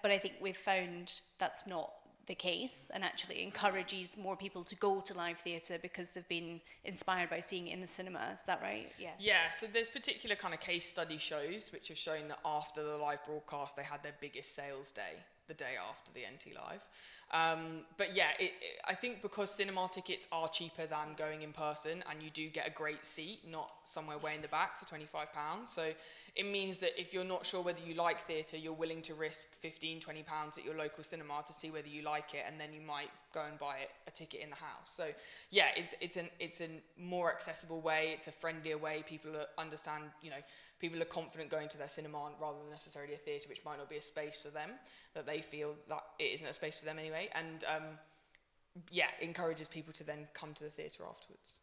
but I think we've found that's not the case, and actually encourages more people to go to live theatre because they've been inspired by seeing it in the cinema. Is that right? Yeah. Yeah, so there's particular kind of case study shows which have shown that after the live broadcast, they had their biggest sales day, the day after the NT Live. But yeah, I think because cinema tickets are cheaper than going in person, and you do get a great seat, not somewhere way in the back for £25. So it means that if you're not sure whether you like theatre, you're willing to risk £15, £20 at your local cinema to see whether you like it, and then you might go and buy a ticket in the house. So yeah, it's a more accessible way, it's a friendlier way. People understand, people are confident going to their cinema rather than necessarily a theatre, which might not be a space for them, that they feel that it isn't a space for them anyway. And encourages people to then come to the theatre afterwards.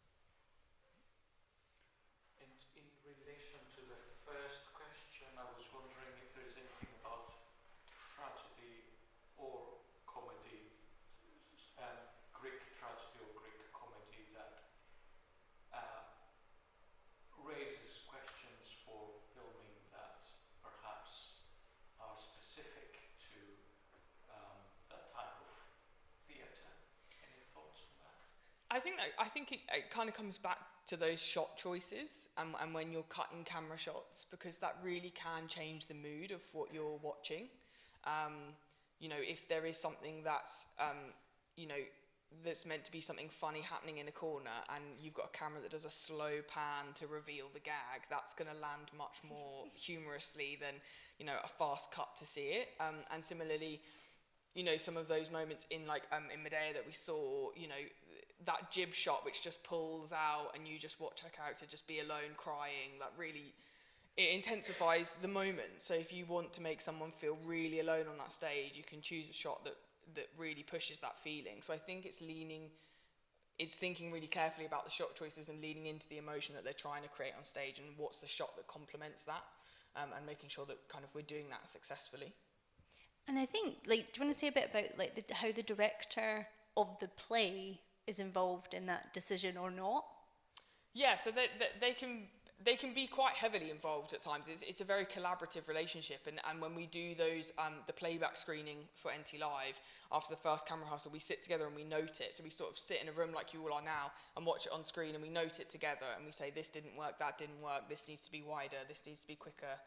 And in relation to the first question, I was wondering if there is anything about tragedy or comedy, Greek tragedy or Greek comedy that raises questions for filming that perhaps are specific to that type of theatre. Any thoughts on that? I think it kind of comes back to those shot choices and when you're cutting camera shots, because that really can change the mood of what you're watching. If there is something that's that's meant to be something funny happening in a corner, and you've got a camera that does a slow pan to reveal the gag, that's going to land much more humorously than a fast cut to see it. And similarly, some of those moments in in Medea that we saw, that jib shot which just pulls out and you just watch her character just be alone crying, that really, it intensifies the moment. So if you want to make someone feel really alone on that stage, you can choose a shot that really pushes that feeling. So I think it's thinking really carefully about the shot choices and leaning into the emotion that they're trying to create on stage, and what's the shot that complements that, and making sure that kind of we're doing that successfully. And I think, do you want to say a bit about how the director of the play is involved in that decision or not? Yeah, so they can be quite heavily involved at times. It's a very collaborative relationship, and when we do those the playback screening for NT Live after the first camera rehearsal, we sit together and we note it. So we sort of sit in a room like you all are now and watch it on screen, and we note it together and we say, this didn't work, that didn't work, this needs to be wider, this needs to be quicker,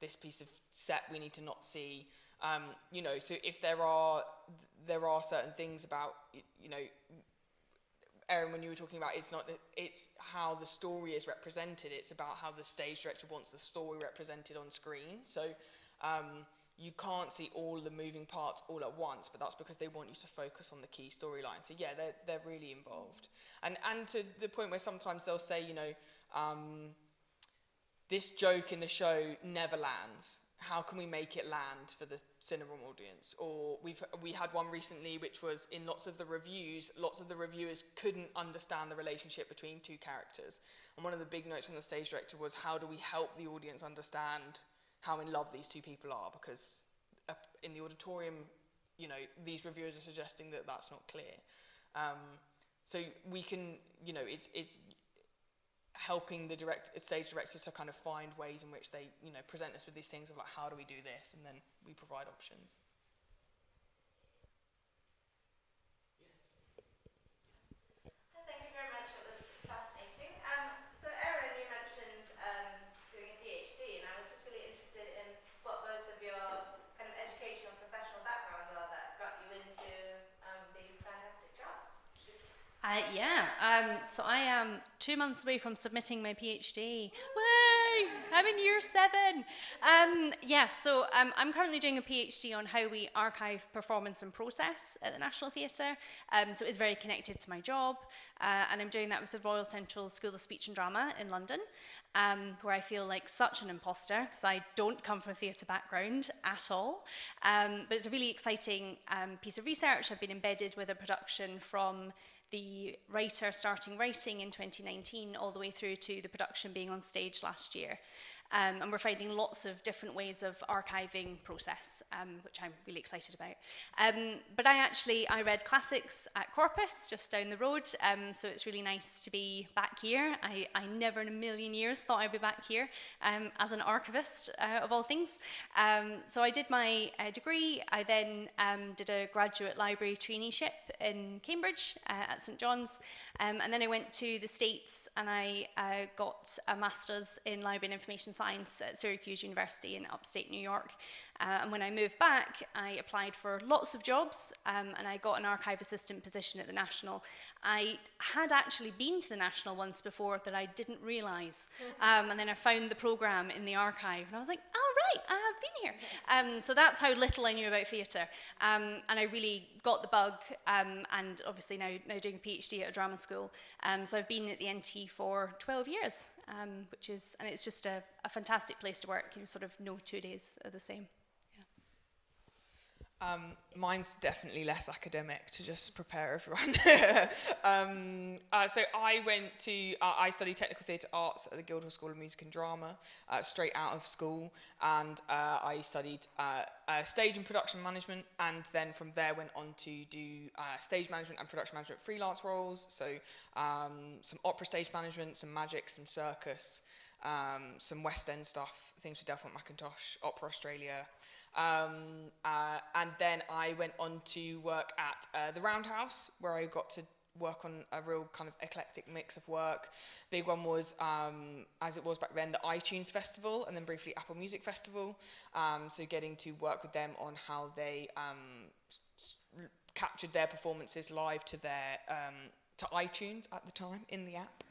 this piece of set we need to not see. So if there are certain things about, Erin, when you were talking about it's how the story is represented, it's about how the stage director wants the story represented on screen. So you can't see all the moving parts all at once, but that's because they want you to focus on the key storyline. So yeah, they're really involved. And to the point where sometimes they'll say, this joke in the show never lands. How can we make it land for the cinema audience? Or we had one recently which was in lots of the reviewers couldn't understand the relationship between two characters. And one of the big notes from the stage director was, how do we help the audience understand how in love these two people are? Because in the auditorium, these reviewers are suggesting that that's not clear. So we can, it's helping the stage director to kind of find ways in which they, present us with these things of how do we do this, and then we provide options. Thank you very much. It was fascinating. So Erin, you mentioned doing a PhD, and I was just really interested in what both of your kind of educational and professional backgrounds are that got you into these fantastic jobs. So I am 2 months away from submitting my PhD. Way! I'm in year 7. I'm currently doing a PhD on how we archive performance and process at the National Theatre. So it's very connected to my job. And I'm doing that with the Royal Central School of Speech and Drama in London, where I feel like such an imposter because I don't come from a theatre background at all. But it's a really exciting piece of research. I've been embedded with a production from the writer starting writing in 2019 all the way through to the production being on stage last year. And we're finding lots of different ways of archiving process, which I'm really excited about. But I read classics at Corpus, just down the road, so it's really nice to be back here. I never in a million years thought I'd be back here as an archivist, of all things. So I did my degree. I then did a graduate library traineeship in Cambridge at St John's, and then I went to the States and I got a master's in library and information science at Syracuse University in upstate New York. And when I moved back, I applied for lots of jobs, and I got an archive assistant position at the National. I had actually been to the National once before that I didn't realise, and then I found the programme in the archive, and I was like, oh right, I have been here. So that's how little I knew about theatre, and I really got the bug, and obviously now doing a PhD at a drama school. So I've been at the NT for 12 years, and it's just a fantastic place to work. Sort of no 2 days are the same. Mine's definitely less academic, to just prepare everyone. So I studied technical theatre arts at the Guildhall School of Music and Drama, straight out of school, and I studied stage and production management, and then from there went on to do stage management and production management freelance roles, so some opera stage management, some magic, some circus, some West End stuff, things with Delphont Mackintosh, Opera Australia. And then I went on to work at the Roundhouse, where I got to work on a real kind of eclectic mix of work. Big one was, as it was back then, the iTunes Festival, and then briefly Apple Music Festival. So getting to work with them on how they captured their performances live to their to iTunes at the time in the app.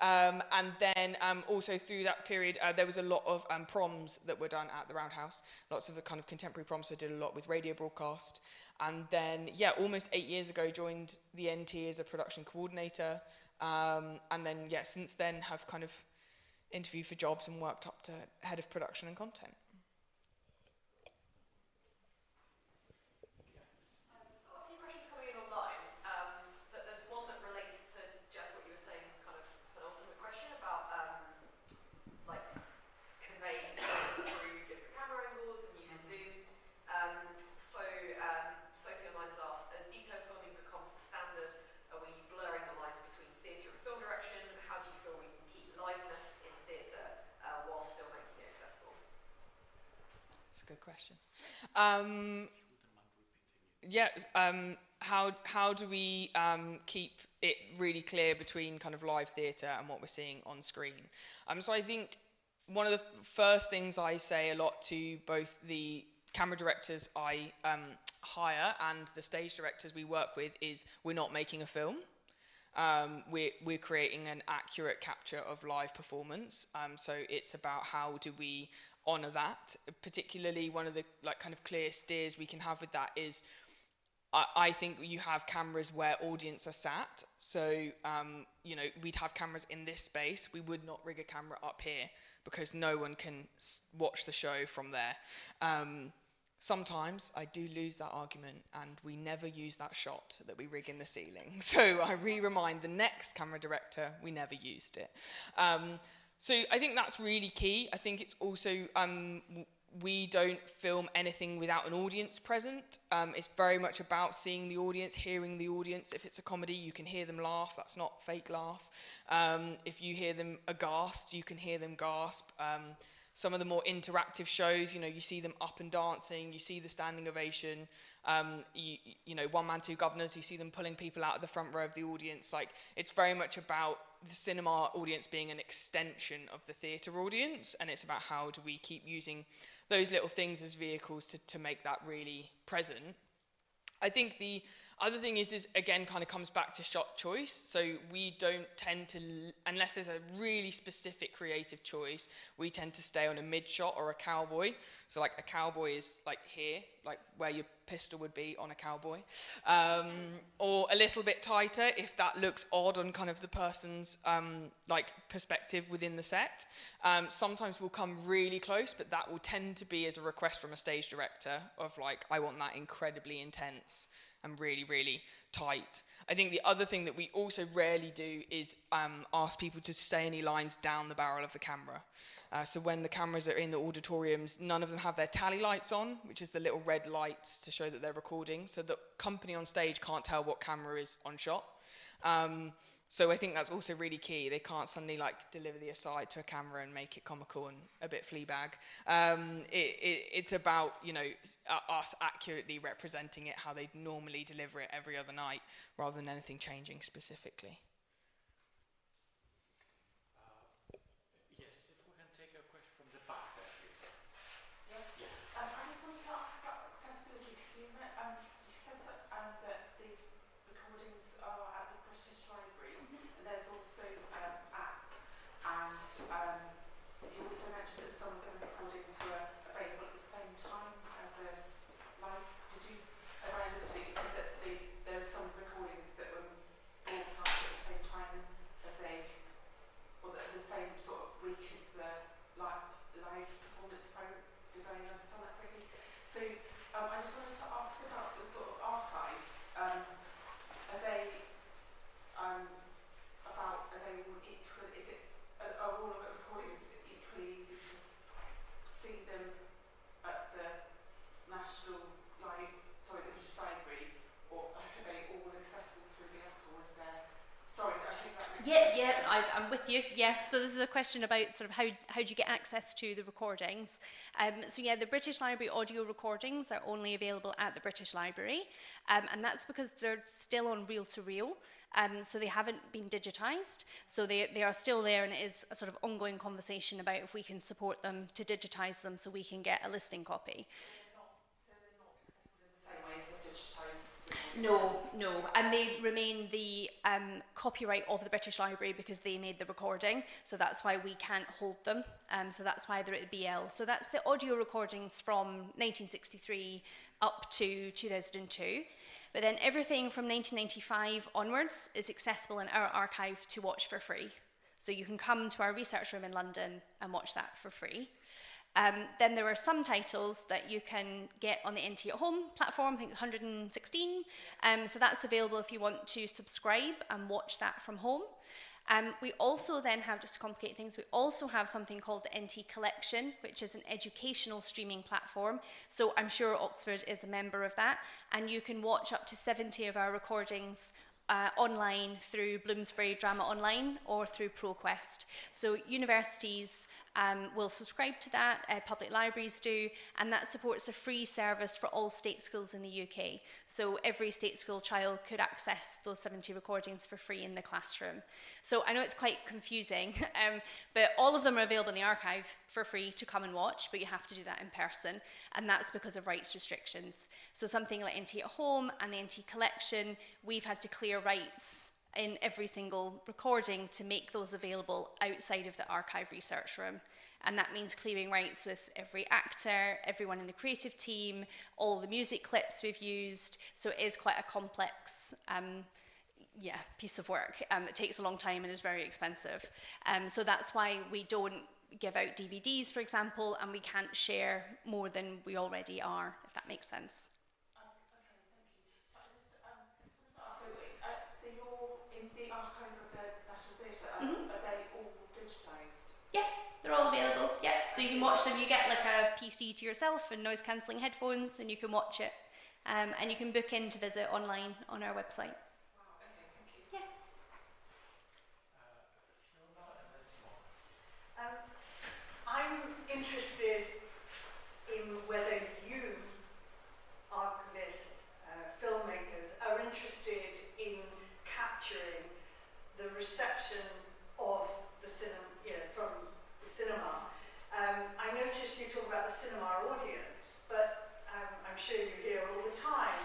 And then also through that period, there was a lot of proms that were done at the Roundhouse, lots of the kind of contemporary proms. So I did a lot with radio broadcast. And then, almost 8 years ago, joined the NT as a production coordinator. And then, since then have kind of interviewed for jobs and worked up to head of production and content. Good question. How do we keep it really clear between kind of live theatre and what we're seeing on screen? So I think one of the first things I say a lot to both the camera directors I hire and the stage directors we work with is we're not making a film. We're creating an accurate capture of live performance. So it's about how do we honour that. Particularly one of the kind of clear steers we can have with that is I think you have cameras where audience are sat. So we'd have cameras in this space. We would not rig a camera up here because no one can watch the show from there. Sometimes I do lose that argument and we never use that shot that we rig in the ceiling. So I remind the next camera director we never used it. So I think that's really key. I think it's also, we don't film anything without an audience present. It's very much about seeing the audience, hearing the audience. If it's a comedy, you can hear them laugh. That's not fake laugh. If you hear them aghast, you can hear them gasp. Some of the more interactive shows, you see them up and dancing, you see the standing ovation. One Man, Two Governors, you see them pulling people out of the front row of the audience. It's very much about the cinema audience being an extension of the theatre audience, and it's about how do we keep using those little things as vehicles to make that really present. I think the other thing is again kind of comes back to shot choice. So we don't tend to, unless there's a really specific creative choice, we tend to stay on a mid shot or a cowboy. So a cowboy is here, where your pistol would be on a cowboy, or a little bit tighter if that looks odd on kind of the person's perspective within the set. Sometimes we'll come really close, but that will tend to be as a request from a stage director of I want that incredibly intense and really, really tight. I think the other thing that we also rarely do is ask people to say any lines down the barrel of the camera. So when the cameras are in the auditoriums, none of them have their tally lights on, which is the little red lights to show that they're recording, so the company on stage can't tell what camera is on shot. So I think that's also really key. They can't suddenly deliver the aside to a camera and make it comical and a bit Fleabag. It's about us accurately representing it how they normally deliver it every other night, rather than anything changing specifically. Yes, if we can take a question from the back there, please. Yeah. Yes. I just wanted to believe recordings are at the British Library, and there's also an app. And you also mentioned that some of the recordings were available at the same time as a live. Did you, as I understood, you said that there were some recordings that were broadcast at the same time as the same sort of week as the live performance program. Did I understand that correctly? So I just wanted to ask about the sort of archive. Are they all equal? Are all of the recordings, is it equally easy to see them at the the British Library, or are they all accessible through the app, or is there? Sorry, I hope that makes sense. I'm with you. Yeah, so this is a question about sort of how do you get access to the recordings. The British Library audio recordings are only available at the British Library, and that's because they're still on reel-to-reel, so they haven't been digitised. So they are still there, and it is a sort of ongoing conversation about if we can support them to digitise them so we can get a listing copy. No, and they remain the copyright of the British Library because they made the recording, so that's why we can't hold them, so that's why they're at the BL. So that's the audio recordings from 1963 up to 2002, but then everything from 1995 onwards is accessible in our archive to watch for free. So you can come to our research room in London and watch that for free. Then there are some titles that you can get on the NT at Home platform, I think 116. So that's available if you want to subscribe and watch that from home. We also then have, just to complicate things, we also have something called the NT Collection, which is an educational streaming platform. So I'm sure Oxford is a member of that. And you can watch up to 70 of our recordings online through Bloomsbury Drama Online or through ProQuest. So universities will subscribe to that, public libraries do, and that supports a free service for all state schools in the UK. So every state school child could access those 70 recordings for free in the classroom. So I know it's quite confusing, but all of them are available in the archive for free to come and watch, but you have to do that in person, and that's because of rights restrictions. So something like NT at Home and the NT Collection, we've had to clear rights in every single recording to make those available outside of the archive research room. And that means clearing rights with every actor, everyone in the creative team, all the music clips we've used. So it is quite a complex piece of work that takes a long time and is very expensive. So that's why we don't give out DVDs, for example, and we can't share more than we already are, if that makes sense. The archive of the National Theatre, are they all digitised? Yeah, they're all available. Yeah, so you can watch them. You get like a PC to yourself and noise cancelling headphones, and you can watch it. And you can book in to visit online on our website. Wow, okay, thank you. Yeah. I'm interested in whether you, archivists, filmmakers, are interested in capturing the reception of the cinema, from the cinema. I noticed you talk about the cinema audience, but I'm sure you hear all the time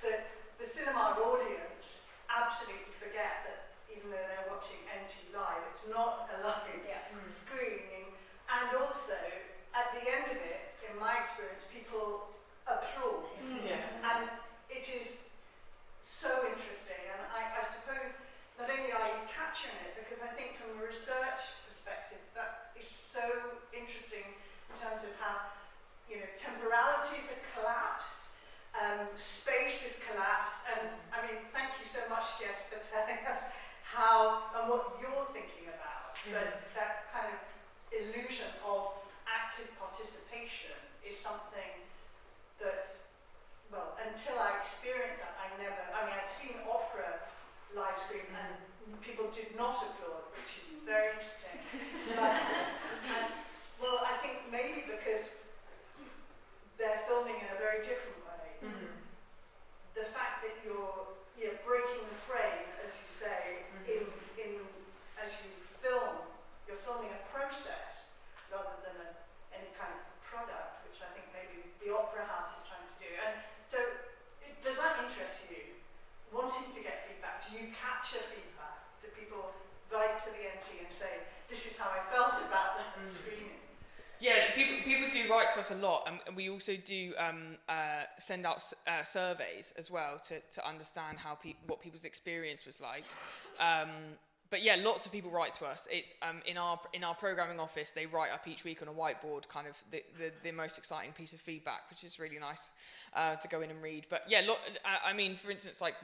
that the cinema audience absolutely forget that even though they're watching NT Live, it's not a live screening. And also, at the end of it, in my experience, people applaud. And it is so interesting. And I suppose not only are you capturing it, because I think from a research perspective, that is so interesting in terms of how, temporalities have collapsed, space has collapsed. And I mean, thank you so much, Jess, for telling us how and what you're thinking about. But that kind of illusion of active participation is something that, well, until I experienced that, I'd seen opera live stream and people did not applaud, which is very interesting. Well, I think maybe because they're filming in a very different way. The fact that you're breaking the frame, as you say, as you film, you're filming a process rather than any kind of product, which I think maybe the Opera House is trying to do. And so, does that interest you? write to us a lot, and we also do send out surveys as well to understand how what people's experience was like. But yeah, lots of people write to us. It's in our programming office, they write up each week on a whiteboard kind of the most exciting piece of feedback, which is really nice to go in and read. But yeah, I mean, for instance, like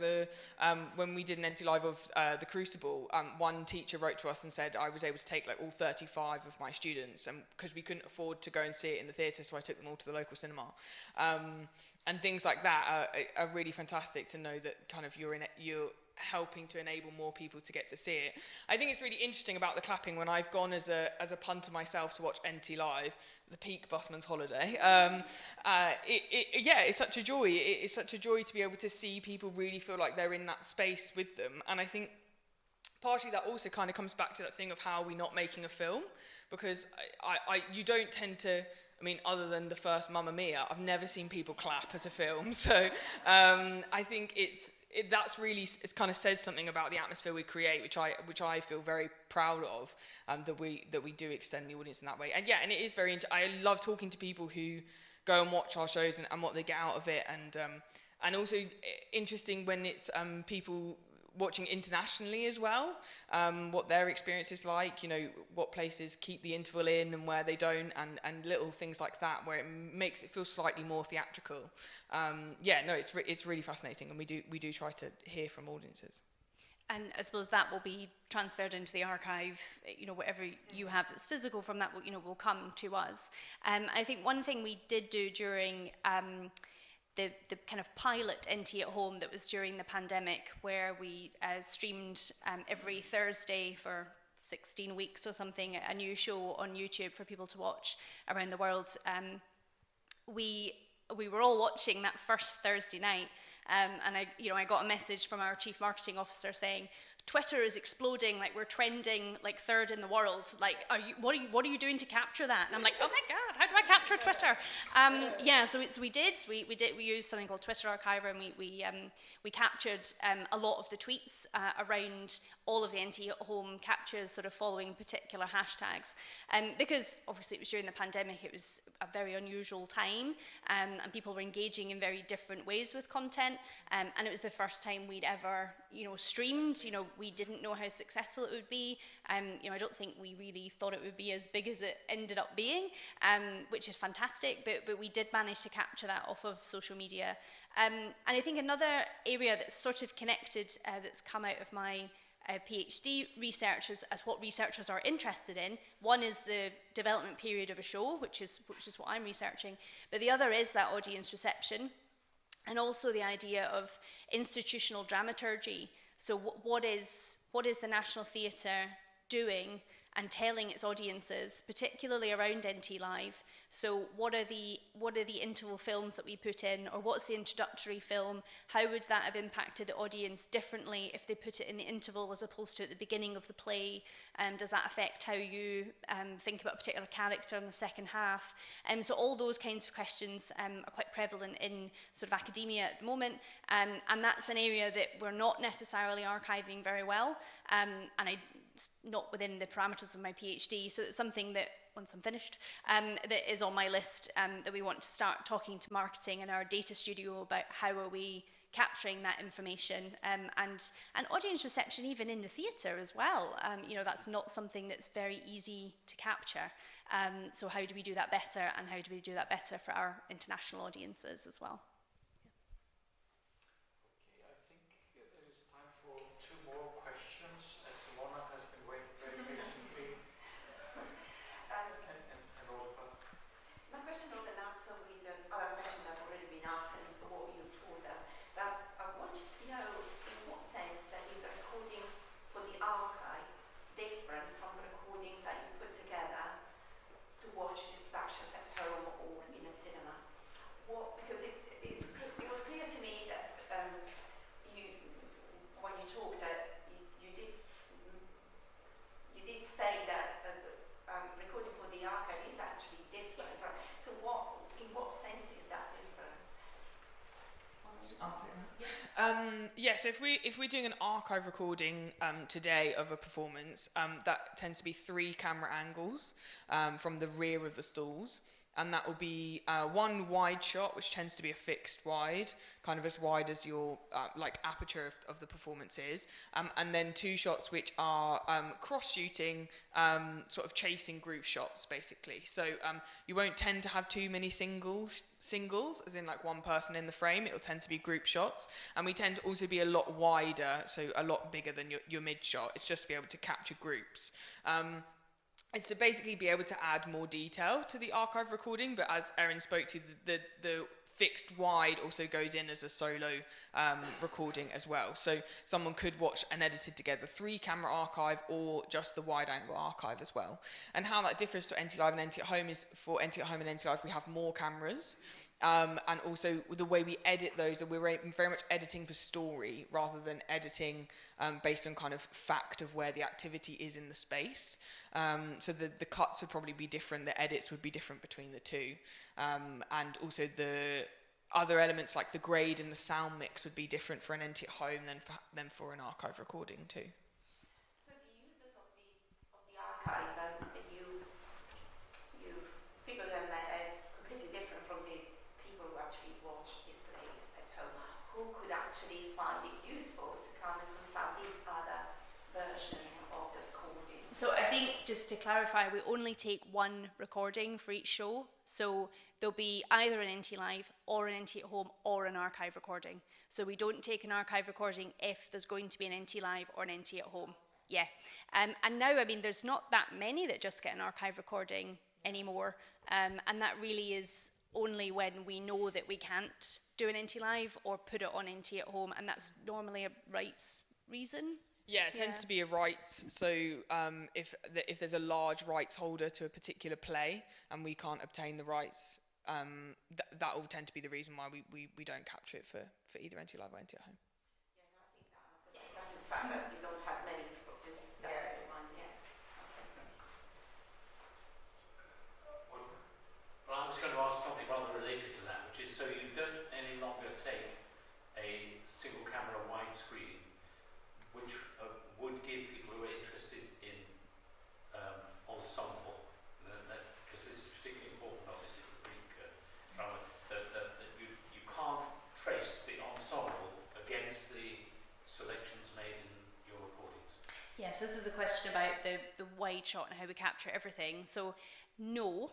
when we did an NT Live of The Crucible, one teacher wrote to us and said I was able to take like all 35 of my students, and because we couldn't afford to go and see it in the theatre, so I took them all to the local cinema. And things like that are really fantastic to know that kind of you're helping to enable more people to get to see it. I think it's really interesting about the clapping when I've gone as a punter myself to watch NT Live, the peak busman's holiday. It's such a joy. It's such a joy to be able to see people really feel like they're in that space with them. And I think partially that also kind of comes back to that thing of how we're not making a film, because you don't tend to, I mean, other than the first Mamma Mia, I've never seen people clap at a film. So I think that's really, it kind of says something about the atmosphere we create, which I feel very proud of, that we do extend the audience in that way. And yeah, and it is very, I love talking to people who go and watch our shows and what they get out of it, and also interesting when it's people watching internationally as well, what their experience is like, you know, what places keep the interval in and where they don't, and little things like that where it makes it feel slightly more theatrical. It's really fascinating, and we do try to hear from audiences. And I suppose that will be transferred into the archive. You know, whatever you have that's physical from that, will come to us. I think one thing we did do during the kind of pilot NT at Home that was during the pandemic, where we streamed every Thursday for 16 weeks or something, a new show on YouTube for people to watch around the world. We were all watching that first Thursday night, and I got a message from our chief marketing officer saying, Twitter is exploding, like we're trending like third in the world. Like, what are you doing to capture that? And I'm like, oh my God, how do I capture Twitter? So we used something called Twitter Archiver, and we captured a lot of the tweets around all of the NT at Home captures, sort of following particular hashtags. Because obviously it was during the pandemic, it was a very unusual time, and people were engaging in very different ways with content. And it was the first time we'd ever, streamed. We didn't know how successful it would be. I don't think we really thought it would be as big as it ended up being, which is fantastic. But we did manage to capture that off of social media. And I think another area that's sort of connected, that's come out of my PhD research as what researchers are interested in. One is the development period of a show, which is what I'm researching, but the other is that audience reception, and also the idea of institutional dramaturgy. So what is the National Theatre doing and telling its audiences, particularly around NT Live? So what are the interval films that we put in, or what's the introductory film? How would that have impacted the audience differently if they put it in the interval as opposed to at the beginning of the play? Does that affect how you think about a particular character in the second half? So all those kinds of questions are quite prevalent in sort of academia at the moment, and that's an area that we're not necessarily archiving very well, and it's not within the parameters of my PhD, so it's something that, once I'm finished, that is on my list, that we want to start talking to marketing and our data studio about how are we capturing that information, and audience reception even in the theatre as well. That's not something that's very easy to capture. So how do we do that better, and how do we do that better for our international audiences as well? Okay, I think there is time for two more questions, as Simona has been waiting very patiently. And Oliver. My question overlaps with other questions that have already been asked and what you told us. But I wanted to know in what sense that is a recording for the archive different from the recordings that you put together to watch these productions at home or in a cinema? Because it was clear to me that when you talked, you did say that recording for the archive is actually different. So in what sense is that different? I'll take that. So if we're doing an archive recording today of a performance, that tends to be 3 camera angles from the rear of the stalls. and that will be one wide shot, which tends to be a fixed wide, kind of as wide as your like aperture of the performance is, and then 2 shots which are cross-shooting, sort of chasing group shots, basically. So you won't tend to have too many singles, as in like one person in the frame. It'll tend to be group shots, and we tend to also be a lot wider, so a lot bigger than your mid shot. It's just to be able to capture groups. It's to basically be able to add more detail to the archive recording, but as Erin spoke to, the fixed wide also goes in as a solo recording as well. So someone could watch an edited together 3-camera archive or just the wide angle archive as well. And how that differs to NT Live and NT at Home is, for NT at Home and NT Live we have more cameras, and also the way we edit those, and we're very much editing for story rather than editing based on kind of fact of where the activity is in the space. So the cuts would probably be different, the edits would be different between the two, and also the other elements like the grade and the sound mix would be different for an NT at Home than for an archive recording too. So the users of the archive, you figure them as completely different from the people who actually watch displays at home, who could actually find it useful to come and consult this other version of the recording. So I think, just to clarify, we only take 1 recording for each show. So there'll be either an NT Live or an NT at Home or an archive recording. So we don't take an archive recording if there's going to be an NT Live or an NT at Home. Yeah. And now, I mean, there's not that many that just get an archive recording anymore. And that really is only when we know that we can't do an NT Live or put it on NT at Home. And that's normally a rights reason. Yeah, it tends to be a rights. So if there's a large rights holder to a particular play and we can't obtain the rights, that will tend to be the reason why we don't capture it for either NT Live or NT at Home. Yeah, no, I think that's the fact that you don't have many just one. Yeah. Well, I was going to ask something rather related to that, which is, so you don't any longer take a single camera widescreen, which would give people who are interested in ensemble, because this is particularly important, obviously, for Greek drama, that you can't trace the ensemble against the selections made in your recordings. Yes, this is a question about the wide shot and how we capture everything. So, no,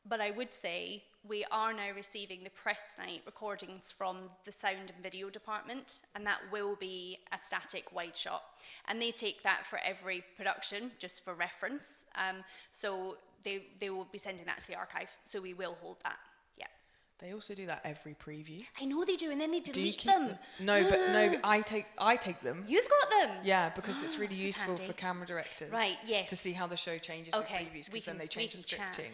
but I would say we are now receiving the press night recordings from the sound and video department, and that will be a static wide shot. And they take that for every production, just for reference. So they will be sending that to the archive, so we will hold that. Yeah. They also do that every preview. I know they do, and then they delete them. No, but I take them. You've got them? Yeah, because it's really useful for camera directors. Right, yes. To see how the show changes to previews, because then they change the scripting.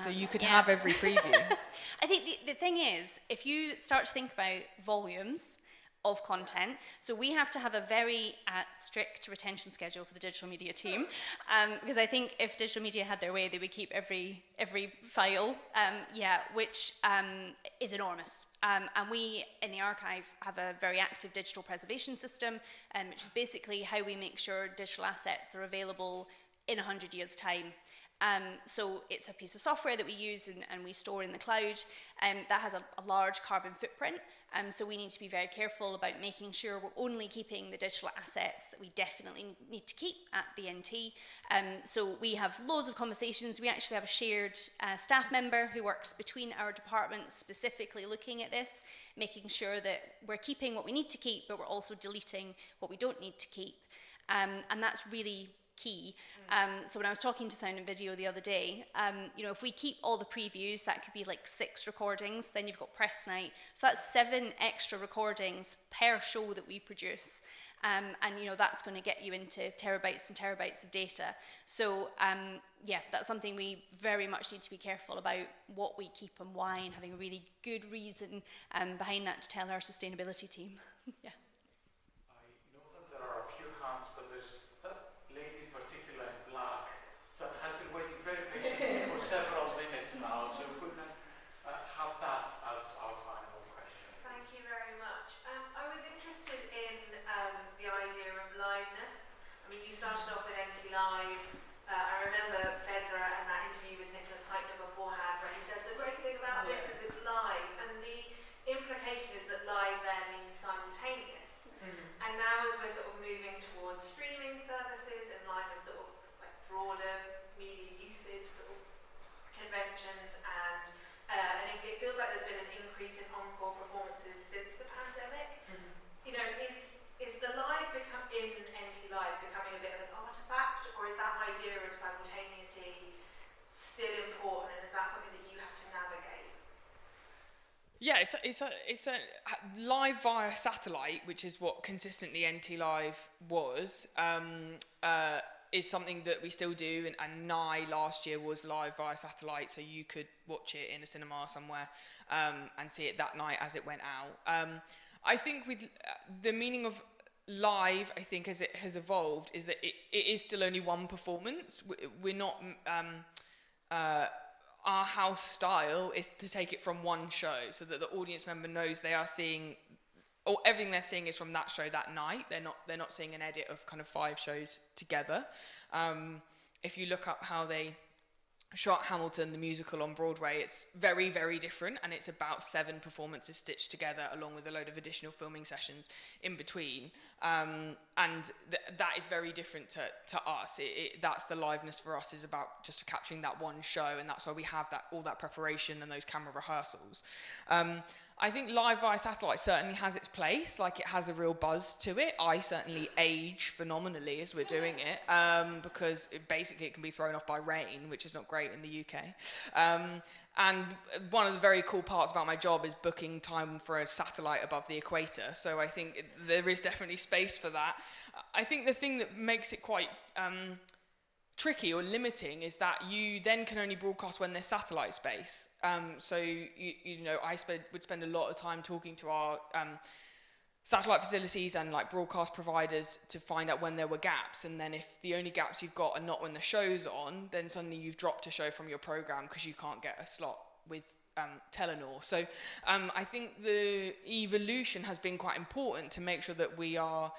So you could Yeah. have every preview. I think the thing is, if you start to think about volumes of content, so we have to have a very strict retention schedule for the digital media team, because I think if digital media had their way, they would keep every file, which is enormous. And we, in the archive, have a very active digital preservation system, which is basically how we make sure digital assets are available in 100 years' time. So it's a piece of software that we use and we store in the cloud that has a large carbon footprint. So we need to be very careful about making sure we're only keeping the digital assets that we definitely need to keep at the NT. So we have loads of conversations. We actually have a shared staff member who works between our departments, specifically looking at this, making sure that we're keeping what we need to keep, but we're also deleting what we don't need to keep. And that's really key. So when I was talking to Sound and Video the other day, if we keep all the previews, that could be like 6 recordings, then you've got press night. So that's 7 extra recordings per show that we produce. And that's going to get you into terabytes and terabytes of data. So that's something we very much need to be careful about, what we keep and why, and having a really good reason behind that to tell our sustainability team. Yeah. I know that there are a few hands, but there's that lady in particular in black that has been waiting very patiently for several minutes now, so if we can have that as our final question. Thank you very much. I was interested in the idea of liveness. I mean, you started off with NT Live. I remember Fedra and that interview with Nicholas Heitner beforehand, where he says the great live there means simultaneous. And now as we're sort of moving towards streaming services in line with sort of like broader media usage sort of conventions, and it feels like there's been an increase in encore performances since the pandemic. You know, is the live in NT Live becoming a bit of an artifact, or is that idea of simultaneity still important, and is that something that you have to navigate? Yeah, it's a live via satellite, which is what consistently NT Live was, is something that we still do, and Nye last year was live via satellite, so you could watch it in a cinema somewhere and see it that night as it went out. I think with the meaning of live, I think as it has evolved, is that it is still only one performance. We're not... our house style is to take it from one show so that the audience member knows they are seeing, or everything they're seeing is from that show that night. They're not seeing an edit of kind of 5 shows together. If you look up how they shot Hamilton, the musical on Broadway, it's very, very different, and it's about 7 performances stitched together along with a load of additional filming sessions in between. And that is very different to us. That's the liveness for us, is about just capturing that one show, and that's why we have all that preparation and those camera rehearsals. I think live via satellite certainly has its place, like it has a real buzz to it. I certainly age phenomenally as we're doing it, because basically it can be thrown off by rain, which is not great in the UK. And one of the very cool parts about my job is booking time for a satellite above the equator, so I think there is definitely space for that. I think the thing that makes it quite tricky or limiting is that you then can only broadcast when there's satellite space. So you know, I would spend a lot of time talking to our satellite facilities and like broadcast providers to find out when there were gaps, and then if the only gaps you've got are not when the show's on, then suddenly you've dropped a show from your program because you can't get a slot with Telenor. So I think the evolution has been quite important to make sure that we are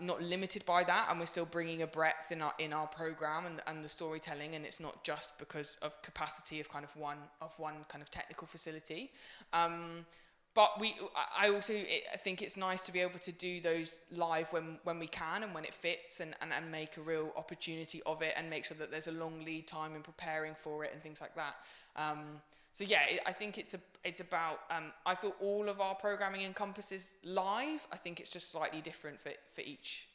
not limited by that, and we're still bringing a breadth in our program and the storytelling, and it's not just because of capacity of one kind of technical facility. But I also think it's nice to be able to do those live when we can and when it fits, and make a real opportunity of it, and make sure that there's a long lead time in preparing for it and things like that. So yeah, I think it's about, I feel all of our programming encompasses live. I think it's just slightly different for each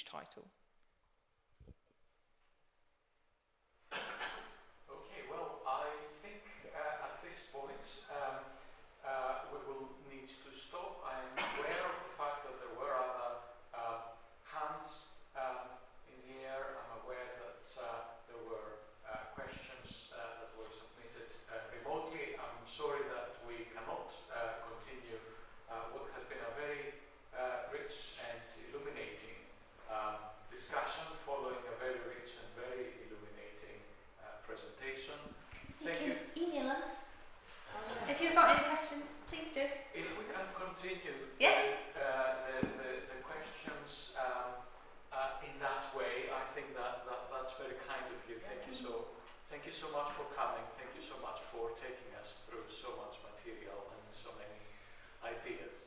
title. Okay, well, I think at this point we will need to stop. I'm aware of the fact that there were other hands in the air. I'm aware that there were questions that were submitted remotely. I'm sorry that we cannot continue what has been a very rich and illuminating discussion, following a very rich and very illuminating presentation. Thank you. Email us. If you've got any questions, please do. If we can continue Yeah. the questions in that way, I think that's very kind of you. Thank you so much for coming. Thank you so much for taking us through so much material and so many ideas.